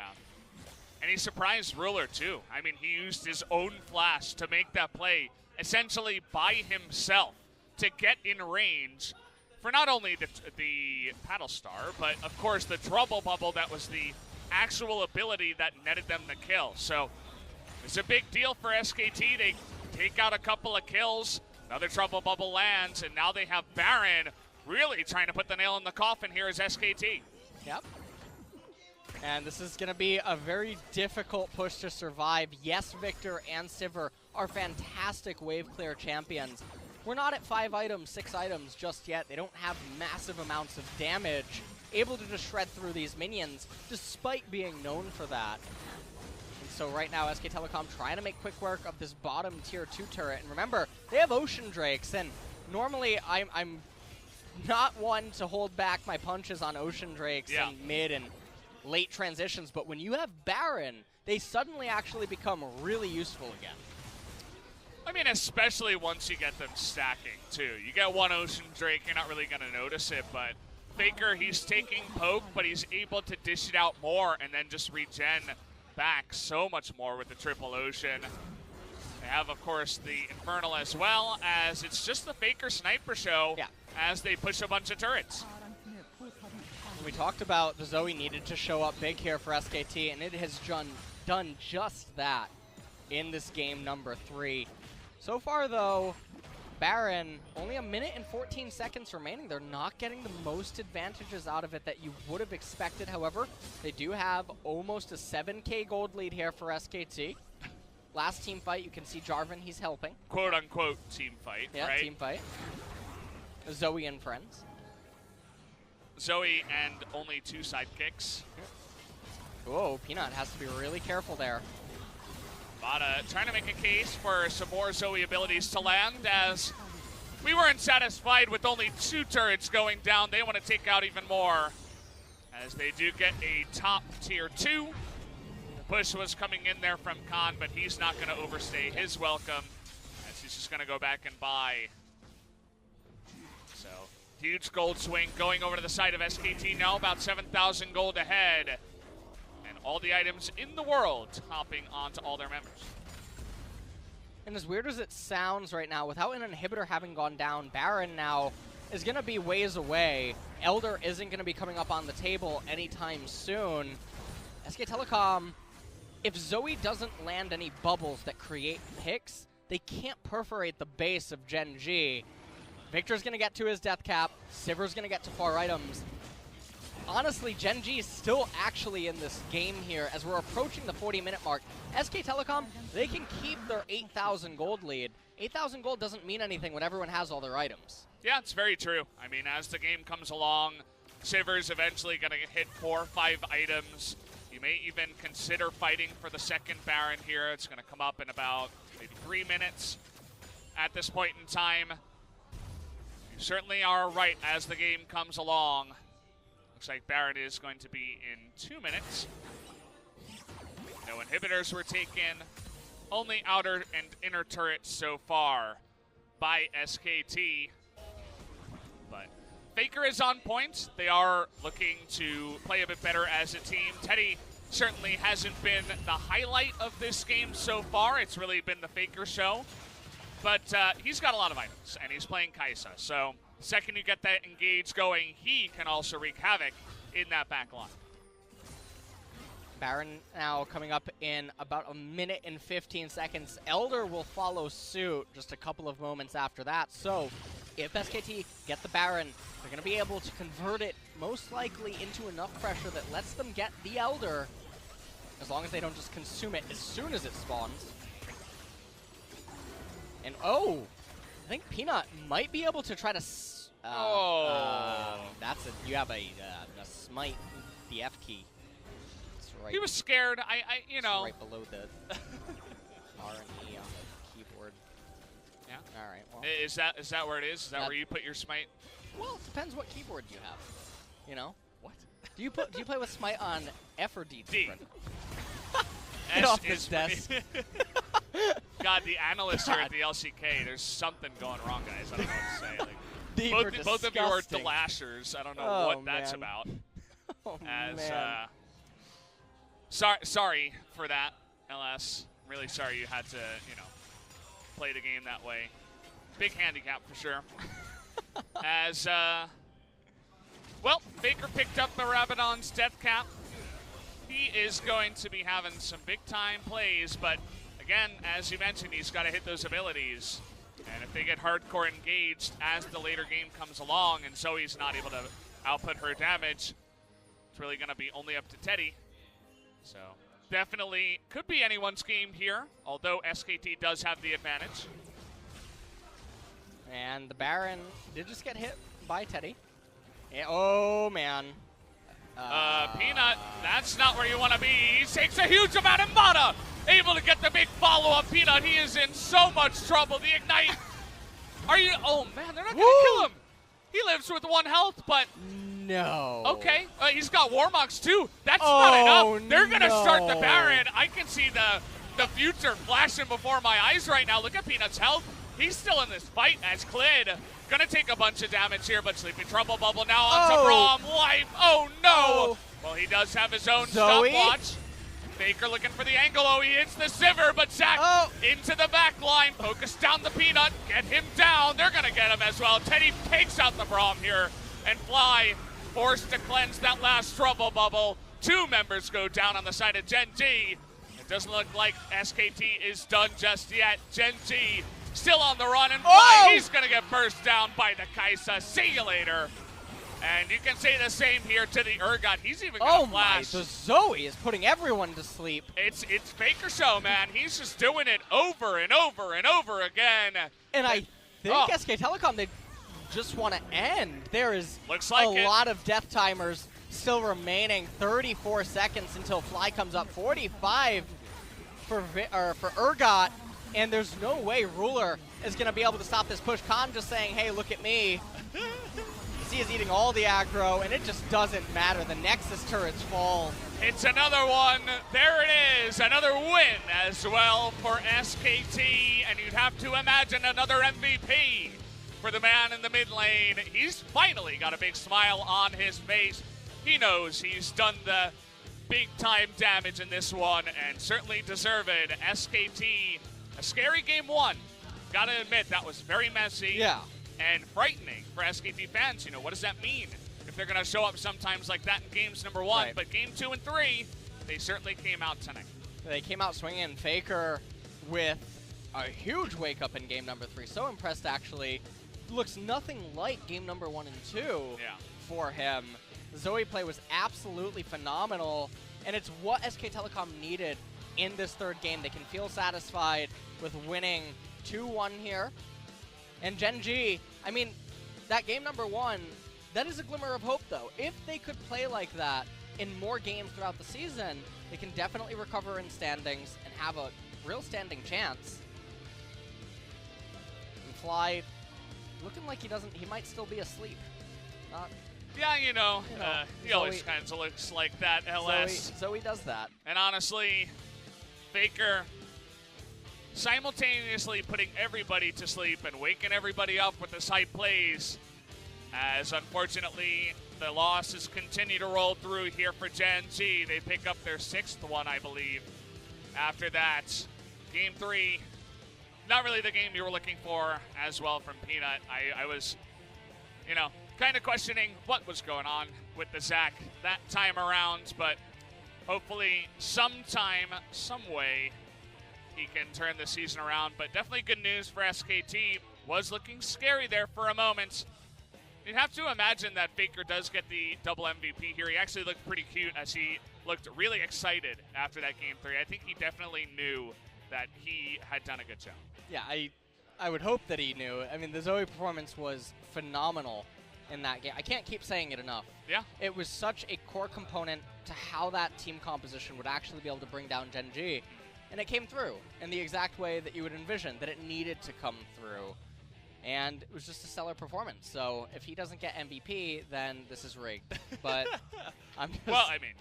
And he surprised Ruler, too. I mean, he used his own flash to make that play, essentially by himself, to get in range for not only the Paddle Star, but, of course, the Trouble Bubble that was the actual ability that netted them the kill. So it's a big deal for SKT. They take out a couple of kills. Another Trouble Bubble lands, and now they have Baron really trying to put the nail in the coffin here as SKT. Yep. And this is going to be a very difficult push to survive. Yes, Victor and Sivir are fantastic wave clear champions. We're not at 5 items, 6 items just yet. They don't have massive amounts of damage, able to just shred through these minions, despite being known for that. And so right now, SK Telecom trying to make quick work of this bottom tier 2 turret. And remember, they have Ocean Drakes, and normally I'm not one to hold back my punches on Ocean Drakes in mid and late transitions, but when you have Baron, they suddenly actually become really useful again. I mean, especially once you get them stacking, too. You get one Ocean Drake, you're not really going to notice it, but Faker, he's taking poke, but he's able to dish it out more and then just regen back so much more with the triple Ocean. They have, of course, the Infernal as well, as it's just the Faker sniper show as they push a bunch of turrets. We talked about the Zoe needed to show up big here for SKT, and it has done just that in this game number 3. So far, though, Baron, only 1 minute and 14 seconds remaining. They're not getting the most advantages out of it that you would have expected. However, they do have almost a 7K gold lead here for SKT. Last team fight, you can see Jarvan, he's helping. Quote-unquote team fight, yeah, right? Team fight. Zoe and friends. Zoe and only 2 sidekicks. Whoa, Peanut has to be really careful there. Vada trying to make a case for some more Zoe abilities to land, as we weren't satisfied with only 2 turrets going down. They want to take out even more, as they do get a top tier 2. The push was coming in there from Khan, but he's not going to overstay his welcome, as he's just going to go back and buy. So, huge gold swing going over to the side of SKT now, about 7,000 gold ahead. And all the items in the world hopping onto all their members. And as weird as it sounds right now, without an inhibitor having gone down, Baron now is going to be ways away. Elder isn't going to be coming up on the table anytime soon. SK Telecom, if Zoe doesn't land any bubbles that create picks, they can't perforate the base of Gen G. Victor's going to get to his death cap. Siver's going to get to 4 items. Honestly, Gen G is still actually in this game here as we're approaching the 40-minute mark. SK Telecom, they can keep their 8,000 gold lead. 8,000 gold doesn't mean anything when everyone has all their items. Yeah, it's very true. I mean, as the game comes along, Siver's eventually going to hit 4 or 5 items. You may even consider fighting for the second Baron here. It's going to come up in about maybe 3 minutes at this point in time. You certainly are right as the game comes along. Looks like Baron is going to be in 2 minutes. No inhibitors were taken. Only outer and inner turrets so far by SKT. But Faker is on point. They are looking to play a bit better as a team. Teddy certainly hasn't been the highlight of this game so far. It's really been the Faker show. But he's got a lot of items, and he's playing Kai'Sa. So second you get that engage going, he can also wreak havoc in that back line. Baron now coming up in about 1 minute and 15 seconds. Elder will follow suit just a couple of moments after that. So if SKT get the Baron, they're going to be able to convert it most likely into enough pressure that lets them get the Elder, as long as they don't just consume it as soon as it spawns. And oh, I think Peanut might be able to try to. That's you have a smite the F key. It's right. He was scared. You know. Right below the R and E on the keyboard. Yeah. All right. Well, is that where it is? Is that where you put your smite? Well, it depends what keyboard you have. You know. What? Do you play with smite on F or D? D. Get off this desk. God, the analysts here at the LCK, there's something going wrong, guys. I don't know what to say. Both of you are delashers. I don't know what that's about. Sorry for that, LS. I'm really sorry you had to, play the game that way. Big handicap for sure. Faker picked up the Rabadon's death cap. He is going to be having some big-time plays, but again, as you mentioned, he's got to hit those abilities. And if they get hardcore engaged as the later game comes along and Zoe's not able to output her damage, it's really going to be only up to Teddy. So definitely could be anyone's game here, although SKT does have the advantage. And the Baron did just get hit by Teddy. Yeah, oh, man. Peanut, that's not where you want to be. He takes a huge amount of mana. Able to get the big follow-up. Peanut, he is in so much trouble. The Ignite. Oh, man, they're not going to kill him. He lives with 1 health, but. No. Okay, he's got Warmox, too. That's not enough. They're going to start the Baron. I can see the future flashing before my eyes right now. Look at Peanut's health. He's still in this fight as Clid. Gonna take a bunch of damage here, but Sleeping Trouble Bubble now onto Braum. Life. Oh no! Well, he does have his own stopwatch. Faker looking for the angle. Oh, he hits the Sivir, but Zach into the back line. Focus down the Peanut. Get him down. They're gonna get him as well. Teddy takes out the Braum here, and Fly forced to cleanse that last Trouble Bubble. 2 members go down on the side of Gen G. It doesn't look like SKT is done just yet. Gen G still on the run, and Fly, he's going to get burst down by the Kai'Sa. See you later. And you can say the same here to the Urgot. He's even going to flash. The Zoe is putting everyone to sleep. It's Faker show, man. He's just doing it over and over and over again. And I think SK Telecom, just want to end. There is Looks like a lot of death timers still remaining. 34 seconds until Fly comes up. 45 for Urgot, and there's no way Ruler is going to be able to stop this push. Khan just saying, hey, look at me. He is eating all the aggro, and it just doesn't matter. The Nexus turrets fall. It's another one. There it is. Another win as well for SKT. And you'd have to imagine another MVP for the man in the mid lane. He's finally got a big smile on his face. He knows he's done the big-time damage in this one, and certainly deserve it. SKT, a scary game one. Gotta admit, that was very messy. Yeah. And frightening for SKT fans. You know, what does that mean if they're going to show up sometimes like that in games number 1? Right. But game 2 and 3, they certainly came out tonight. They came out swinging. Faker with a huge wake-up in game number 3. So impressed, actually. Looks nothing like game number 1 and 2 for him. The Zoe play was absolutely phenomenal, and it's what SK Telecom needed in this third game. They can feel satisfied with winning 2-1 here. And Gen G, I mean, that game number 1, that is a glimmer of hope, though. If they could play like that in more games throughout the season, they can definitely recover in standings and have a real standing chance. And Fly, looking like he might still be asleep. Yeah, you know he always kind of looks like that, LS. Zoe does that. And honestly, Faker simultaneously putting everybody to sleep and waking everybody up with his hype plays, as unfortunately the losses continue to roll through here for Gen G. They pick up their 6th one, I believe. After that, game 3, not really the game you were looking for as well from Peanut. I was, you know, kind of questioning what was going on with the Zach that time around, but hopefully sometime, some way, he can turn the season around. But definitely good news for SKT. Was looking scary there for a moment. You'd have to imagine that Faker does get the double MVP here. He actually looked pretty cute as he looked really excited after that game 3. I think he definitely knew that he had done a good job. Yeah, I would hope that he knew. I mean, the Zoe performance was phenomenal in that game. I can't keep saying it enough. Yeah. It was such a core component to how that team composition would actually be able to bring down Gen G. And it came through in the exact way that you would envision, that it needed to come through. And it was just a stellar performance. So if he doesn't get MVP, then this is rigged. But I'm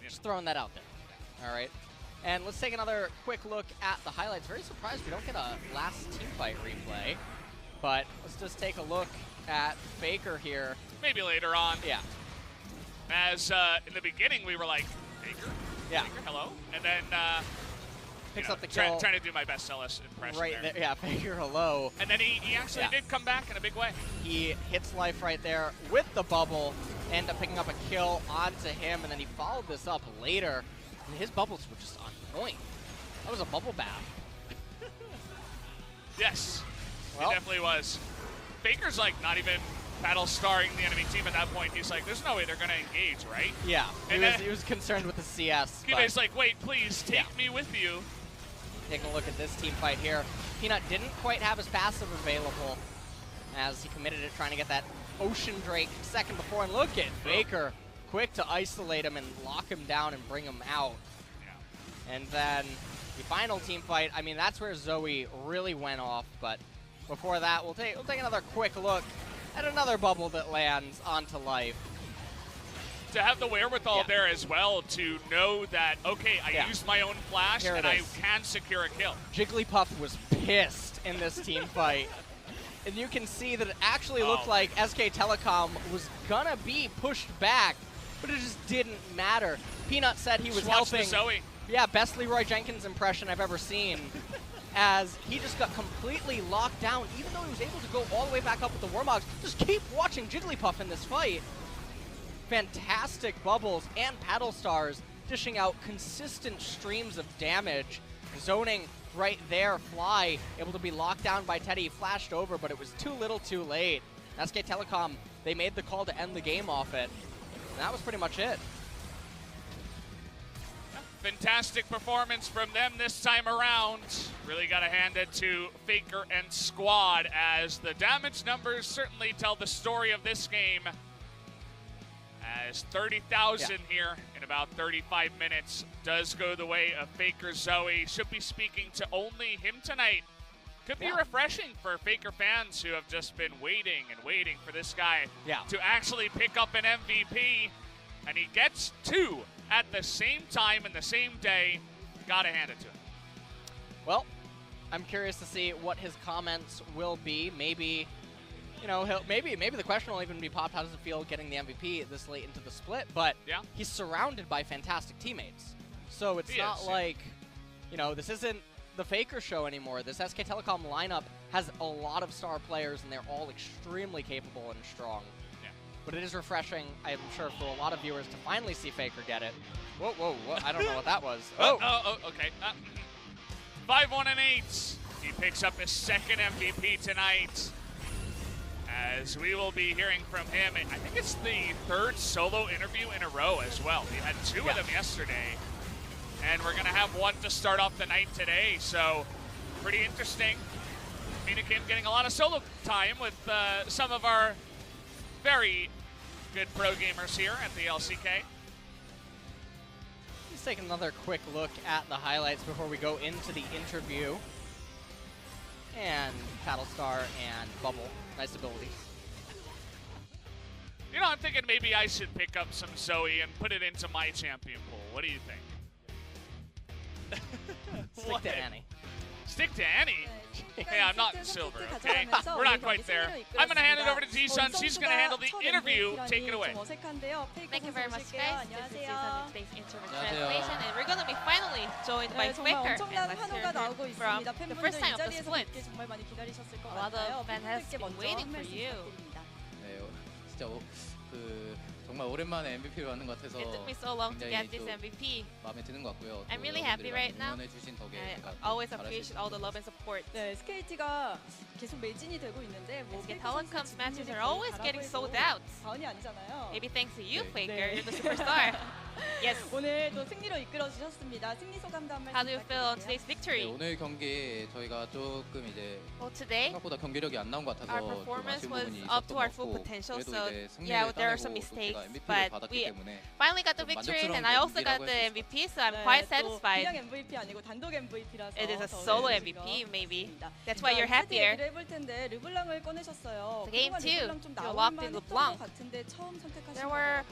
just throwing that out there. All right. And let's take another quick look at the highlights. Very surprised we don't get a last teamfight replay. But let's just take a look at Faker here. Maybe later on. Yeah. As in the beginning, we were like, Faker? Yeah. Faker, hello? And then picks up the kill. Trying to do my best LS impression right there. Yeah, Faker, hello. And then he actually did come back in a big way. He hits life right there with the bubble, end up picking up a kill onto him, and then he followed this up later. And his bubbles were just on point. That was a bubble bath. Yes, well, it definitely was. Faker's like not even battle starring the enemy team at that point. He's like, there's no way they're going to engage, right? Yeah, and he was concerned with the CS. He's like, wait, please take me with you. Taking a look at this team fight here. Peanut didn't quite have his passive available as he committed to trying to get that Ocean Drake second before. And look at Faker, quick to isolate him and lock him down and bring him out. Yeah. And then the final team fight, I mean, that's where Zoe really went off. But before that, we'll take another quick look at another bubble that lands onto life. To have the wherewithal there as well to know that, okay, I used my own flash and I can secure a kill. Jigglypuff was pissed in this team fight. And you can see that it actually looked like SK Telecom was gonna be pushed back, but it just didn't matter. Peanut said he was helping. Zoe. Yeah, best Leroy Jenkins impression I've ever seen. As he just got completely locked down, even though he was able to go all the way back up with the Warmogs. Just keep watching Jigglypuff in this fight. Fantastic bubbles and paddle stars dishing out consistent streams of damage. Zoning right there, Fly able to be locked down by Teddy, flashed over, but it was too little too late. SK Telecom, they made the call to end the game off it. And that was pretty much it. fantastic performance from them this time around. Really got to hand it to Faker and squad, as the damage numbers certainly tell the story of this game. As 30,000 here in about 35 minutes does go the way of Faker Zoe. Should be speaking to only him tonight. Could be refreshing for Faker fans who have just been waiting and waiting for this guy to actually pick up an MVP. And he gets two at the same time in the same day. Gotta hand it to him. Well, I'm curious to see what his comments will be. Maybe, you know, maybe the question will even be popped, how does it feel getting the MVP this late into the split? But he's surrounded by fantastic teammates. So it's not like, you know, this isn't the Faker show anymore. This SK Telecom lineup has a lot of star players, and they're all extremely capable and strong. But it is refreshing, I'm sure, for a lot of viewers to finally see Faker get it. Whoa, whoa, whoa. I don't know what that was. Okay. 5-1 and 8. He picks up his second MVP tonight. As we will be hearing from him, I think it's the third solo interview in a row as well. We had two of them yesterday. And we're going to have one to start off the night today. So, pretty interesting. Mina Kim getting a lot of solo time with some of our very good pro gamers here at the LCK. Let's take another quick look at the highlights before we go into the interview. And Battlestar and Bubble, nice ability. You know, I'm thinking maybe I should pick up some Zoe and put it into my champion pool. What do you think? Stick to Annie. Stick to Annie? Hey, I'm not in silver, okay? We're not quite there. I'm going to hand it over to Ji-sun. She's going to handle the interview. Take it away. Thank you very much, guys. This is Ji-sun, today's interview translation, and we're going to be finally joined by Faker. And let's hear from the first time of the split. A lot of fans have been waiting for you. 정말 오랜만에 MVP를 받는 것 같아서 It took me so long to get this MVP. 마음에 드는 것 같고요. I'm really happy right now. 응원해주신 덕에 I always appreciate all the love and support. 네, SKT가 계속 매진이 되고 있는데 뭐 SK Telecom's matches are always getting sold out. 과언이 아니잖아요. Maybe thanks to you, Faker. You're the superstar. Yes. 오늘 또 승리로 이끌어 주셨습니다. 승리 소감도 한 말씀 How do you feel on today's victory? 오늘 경기 저희가 조금 이제 Today, 생각보다 경기력이 안 나온 것 같아서 our 좀 performance 아쉬운 was 부분이 up 있었던 to 것 our full 같고 potential. 그래도 So 이제 승리를 yeah, there are some 따내고 mistakes, 저희가 MVP를 but 받았기 we 때문에 finally got the victory, and I also got the MVP, so I'm quite satisfied. 그냥 MVP 아니고 단독 MVP라서 It is a solo MVP, maybe. That's why you're happier. 해볼 텐데 르블랑을 꺼내셨어요. Game 2, you locked in LeBlanc. There were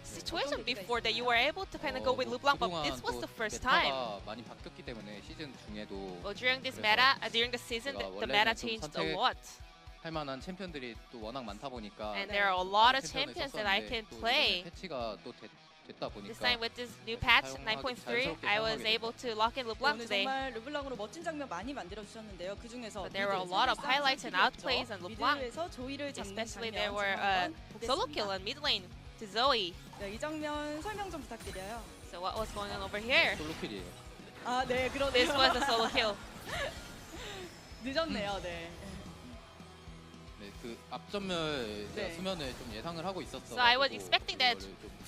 situations before that you were able to kind of go with LeBlanc, but this was the first time. 많이 바뀌었기 때문에 시즌 중에도 Well, during this meta, during the season, the meta changed a lot. 할 만한 챔피언들이 또 워낙 많다 보니까 And there are a lot of champions that I can play. 패치가 또 됐다 보니까 This time with this new patch 9.3, I was able to lock in LeBlanc 오늘 today. 정말 르블랑으로 멋진 장면 많이 만들어 주셨는데요. 그 중에서 But there were a lot of highlights and outplays on LeBlanc. 미드에서 조이를 잡는 Especially 장면 there were 정말 solo 보겠습니다. kill on mid lane to Zoe. 네, 이 장면 설명 좀 부탁드려요. So what was going on over here? 솔로킬이에요. 아, 네, 그러네요. This was a solo kill. 늦었네요, 네. 네, 그 앞전멸 수면을 좀 예상을 하고 있었어. So I was expecting that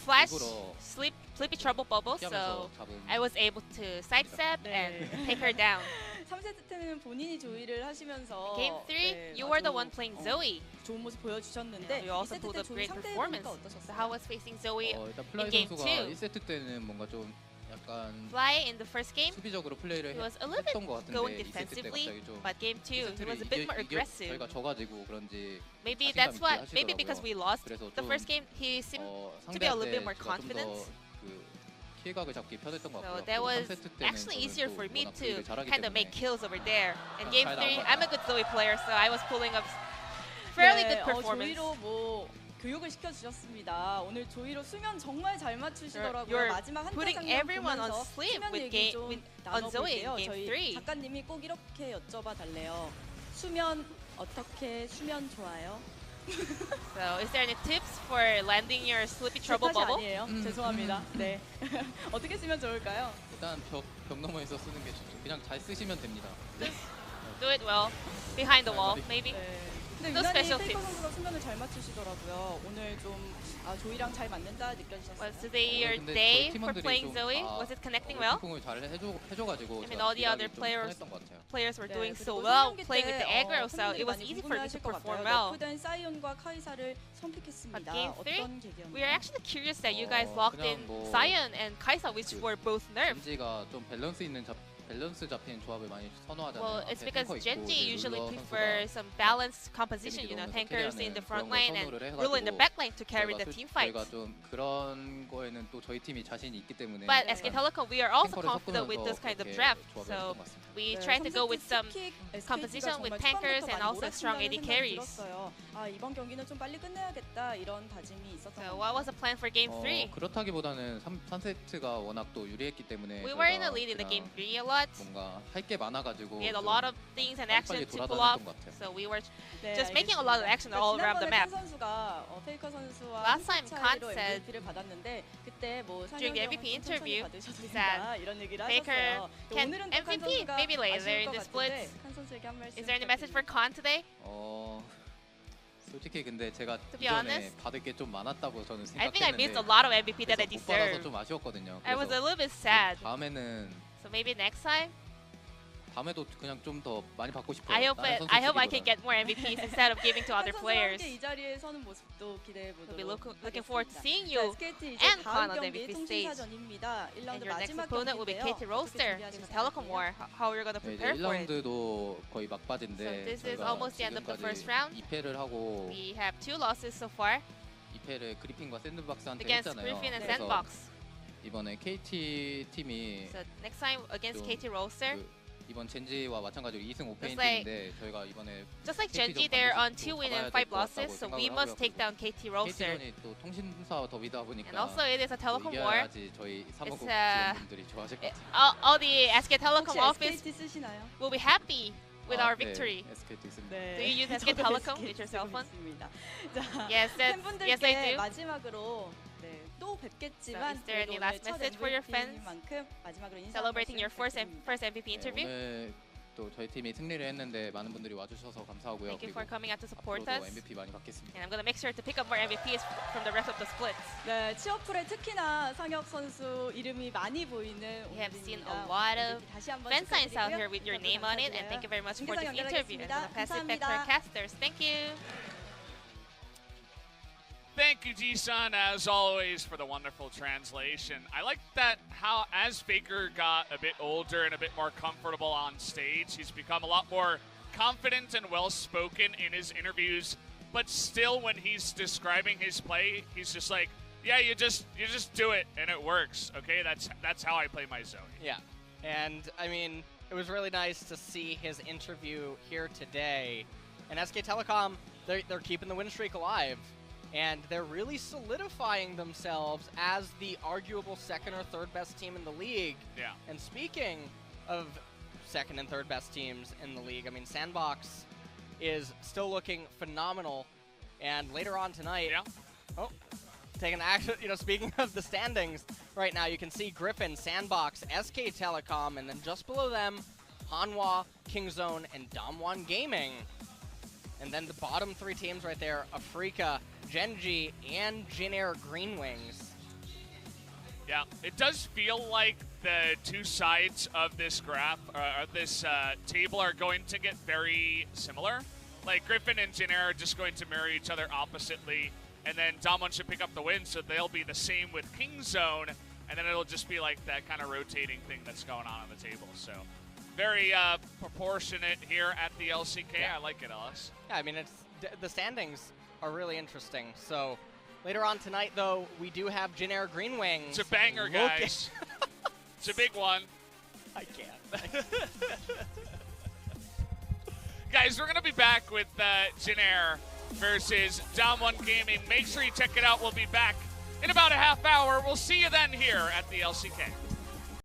Flash Sleepy Trouble Bubble, so I was able to sidestep and take her down. 3세트 때는 본인이 조이를 하시면서 Game 3, you were the one playing Zoe. 좋은 모습 보여주셨는데 You also pulled up great performance. So how was facing Zoe 일단 in 플라이 Game 선수가 2? 1세트 때는 뭔가 좀 약간 Fly in the first game, 수비적으로 플레이를 he was a little bit 했던 것 같은데 going 2세트 때 defensively, 갑자기 좀 but Game 2, he was a bit more aggressive. 저희가 져가지고 그런지 Maybe 자신감 that's 있게 what, 하시더라고요. maybe because we lost 그래서 the 좀, first game, he seemed to be a little bit more confident. 그 피해각을 잡기 편했던 것 So 같고요. that was 3세트 때는 actually easier for me 워낙 to 플레이를 잘하기 kind of make 때문에 kills over there. In Game 잘 3, 나온 것 I'm a good Zoe player, so I was pulling up fairly good performance. 조이로 뭐 교육을 시켜주셨습니다. 오늘 조이로 수면 정말 잘 맞추시더라고요. You're 마지막 한타 putting 장면 everyone on 보면서 sleep 수면 with 얘기 좀 on Zoe in 나눠볼게요. Game 저희 3. 작가님이 꼭 이렇게 여쭤봐 달래요. 수면 어떻게 수면 좋아요? So is there any tips for landing your Sleepy 제 Trouble 탓이 Bubble? 아니에요. 죄송합니다. 네. 어떻게 쓰면 좋을까요? 일단 벽 너머에서 쓰는 게 좋죠. 그냥 잘 쓰시면 됩니다. Do it well. Behind the wall, maybe. 네. 근데 No 유난히 special 페이커 tips. 선수가 수면을 잘 맞추시더라고요. 오늘 좀 조이랑 잘 맞는다 느껴지셨어요? Was today your day for playing Zoe? Was it connecting well? I mean, all the other players were doing so well, playing with the aggro, so it was easy for me to perform well. 사이온과 카이사를 선픽했습니다. But game 3, 어떤 계기였나요? we are actually curious that you guys locked in Sion and Kaisa, which were both nerfed. 겐지가 좀 밸런스 잡힌 조합을 많이 선호하잖아요. Well, it's because Genji usually prefers some balanced composition, you know, tankers in the front line and Ruler in the back line to carry the team fights. 저희가 좀 그런 거에는 또 저희 팀이 자신이 있기 때문에. But SK Telecom, we are also confident with this kind of draft, so we try to go with some composition with tankers and also strong AD carries. 아, 이번 경기는 좀 빨리 끝내야겠다 이런 다짐이 있었던 So what was the plan for game 3? 그렇다기보다는 3세트가 워낙 또 유리했기 때문에. We were in the lead in the game 3 a lot. 뭔가 할 게 많아가지고. We had a lot of things and action to pull off, so we were just making a lot of action all around the map. Last time Khan said during the MVP interview that Faker can MVP maybe later in the splits. Is there any message for Khan today? 솔직히 근데 제가 To be 이전에 honest, 받을 게 좀 많았다고 저는 I think I missed a 생각했는데 lot of MVP that I 못 받아서 deserve. 좀 아쉬웠거든요. I was a 그래서 little bit sad. 다음에는 So maybe next time, 다음에도 그냥 좀 더 많이 받고 싶어요. I hope I can get more MVPs instead of giving to other players. 이 자리에 서는 모습도 기대해 보도록 We'll be looking forward to seeing you SKT and 이제 Khan 다음 on the 경기 MVP stage. 통신사전입니다. 1라운드 And your next 마지막 opponent will be 경기인데요. KT Roaster in the Telecom War. How are you going to 네, prepare for it? 1라운드도 거의 막바지인데 So this is 저희가 almost the end of the first round. 2패를 하고 We have 2 losses so far 2패를 그리핀과 샌드박스한테 against 했잖아요. Griffin and 그래서 Sandbox. 이번에 KT 팀이 So next time against 좀 KT Roaster, 이번 젠지와 마찬가지로 2승 5패인 Just like- 팀인데 저희가 이번에 just like KT Genji, 좀 they're on 반드시 2 또 win 잡아야 and 5 될 것 losses, 같다고 so we 생각을 must 하고요. take down KT Roaster. KT전이 또 통신사 더비다 보니까 And also it is a Telecom War. 이겨야지 저희 사무국 It's a- 직원분들이 좋아하실 것 같아요. All the SK Telecom 혹시 office SKT 쓰시나요? will be happy with our 네, victory. SKT 있습니다. 네. Do you use SK 저도 Telecom SKT with your cell phone? 쓰고 있습니다. 자, Yes, 팬분들께 yes I do. 마지막으로 네, 또 뵙겠지만 So is there any 그래도 last 오늘 첫 message for your fans? MVP니만큼 마지막으로 인사 Celebrating your first 부탁드립니다. MVP 네, interview. 오늘 또 저희 팀이 승리를 했는데 많은 분들이 와주셔서 감사하고요. Thank you 그리고 for coming out to support 앞으로도 us. MVP 많이 받겠습니다. And I'm going to make sure to pick up more MVPs from the rest of the splits. 네, 취업풀에 특히나 상혁 선수 이름이 많이 보이는 We have seen a 오늘입니다. lot of 다시 한번 fan signs out here 축하드리고요. with your 여러분 name on it, and 감사드려요. thank you very much for this 중계상 interview. And 연결하겠습니다. to pass it back to our 감사합니다. casters. Thank you. Thank you, Ji-sun, as always, for the wonderful translation. I like that how, as Faker got a bit older and a bit more comfortable on stage, he's become a lot more confident and well-spoken in his interviews. But still, when he's describing his play, he's just like, "Yeah, you just do it, and it works." Okay, that's how I play my Zoe. Yeah, and I mean, it was really nice to see his interview here today. And SK Telecom, they're keeping the win streak alive. And they're really solidifying themselves as the arguable second or third best team in the league. Yeah. And speaking of second and third best teams in the league, I mean, Sandbox is still looking phenomenal. And later on tonight, taking action, speaking of the standings right now, you can see Griffin, Sandbox, SK Telecom, and then just below them, Hanwha, Kingzone, and Damwon Gaming. And then the bottom 3 teams right there, Afrika, Genji, and Jin Air Green Wings. Yeah, it does feel like the two sides of this graph, this table, are going to get very similar. Like Griffin and Jin Air are just going to mirror each other oppositely, and then Damwon should pick up the win, so they'll be the same with Kingzone, and then it'll just be like that kind of rotating thing that's going on the table. So very proportionate here at the LCK. Yeah. I like it, Ellis. Yeah, I mean, the standings are really interesting. So later on tonight, though, we do have Jin Air Green Wings. It's a banger, guys. It's a big one. I can't. Guys, we're going to be back with Jin Air versus Damwon Gaming. Make sure you check it out. We'll be back in about a half hour. We'll see you then here at the LCK.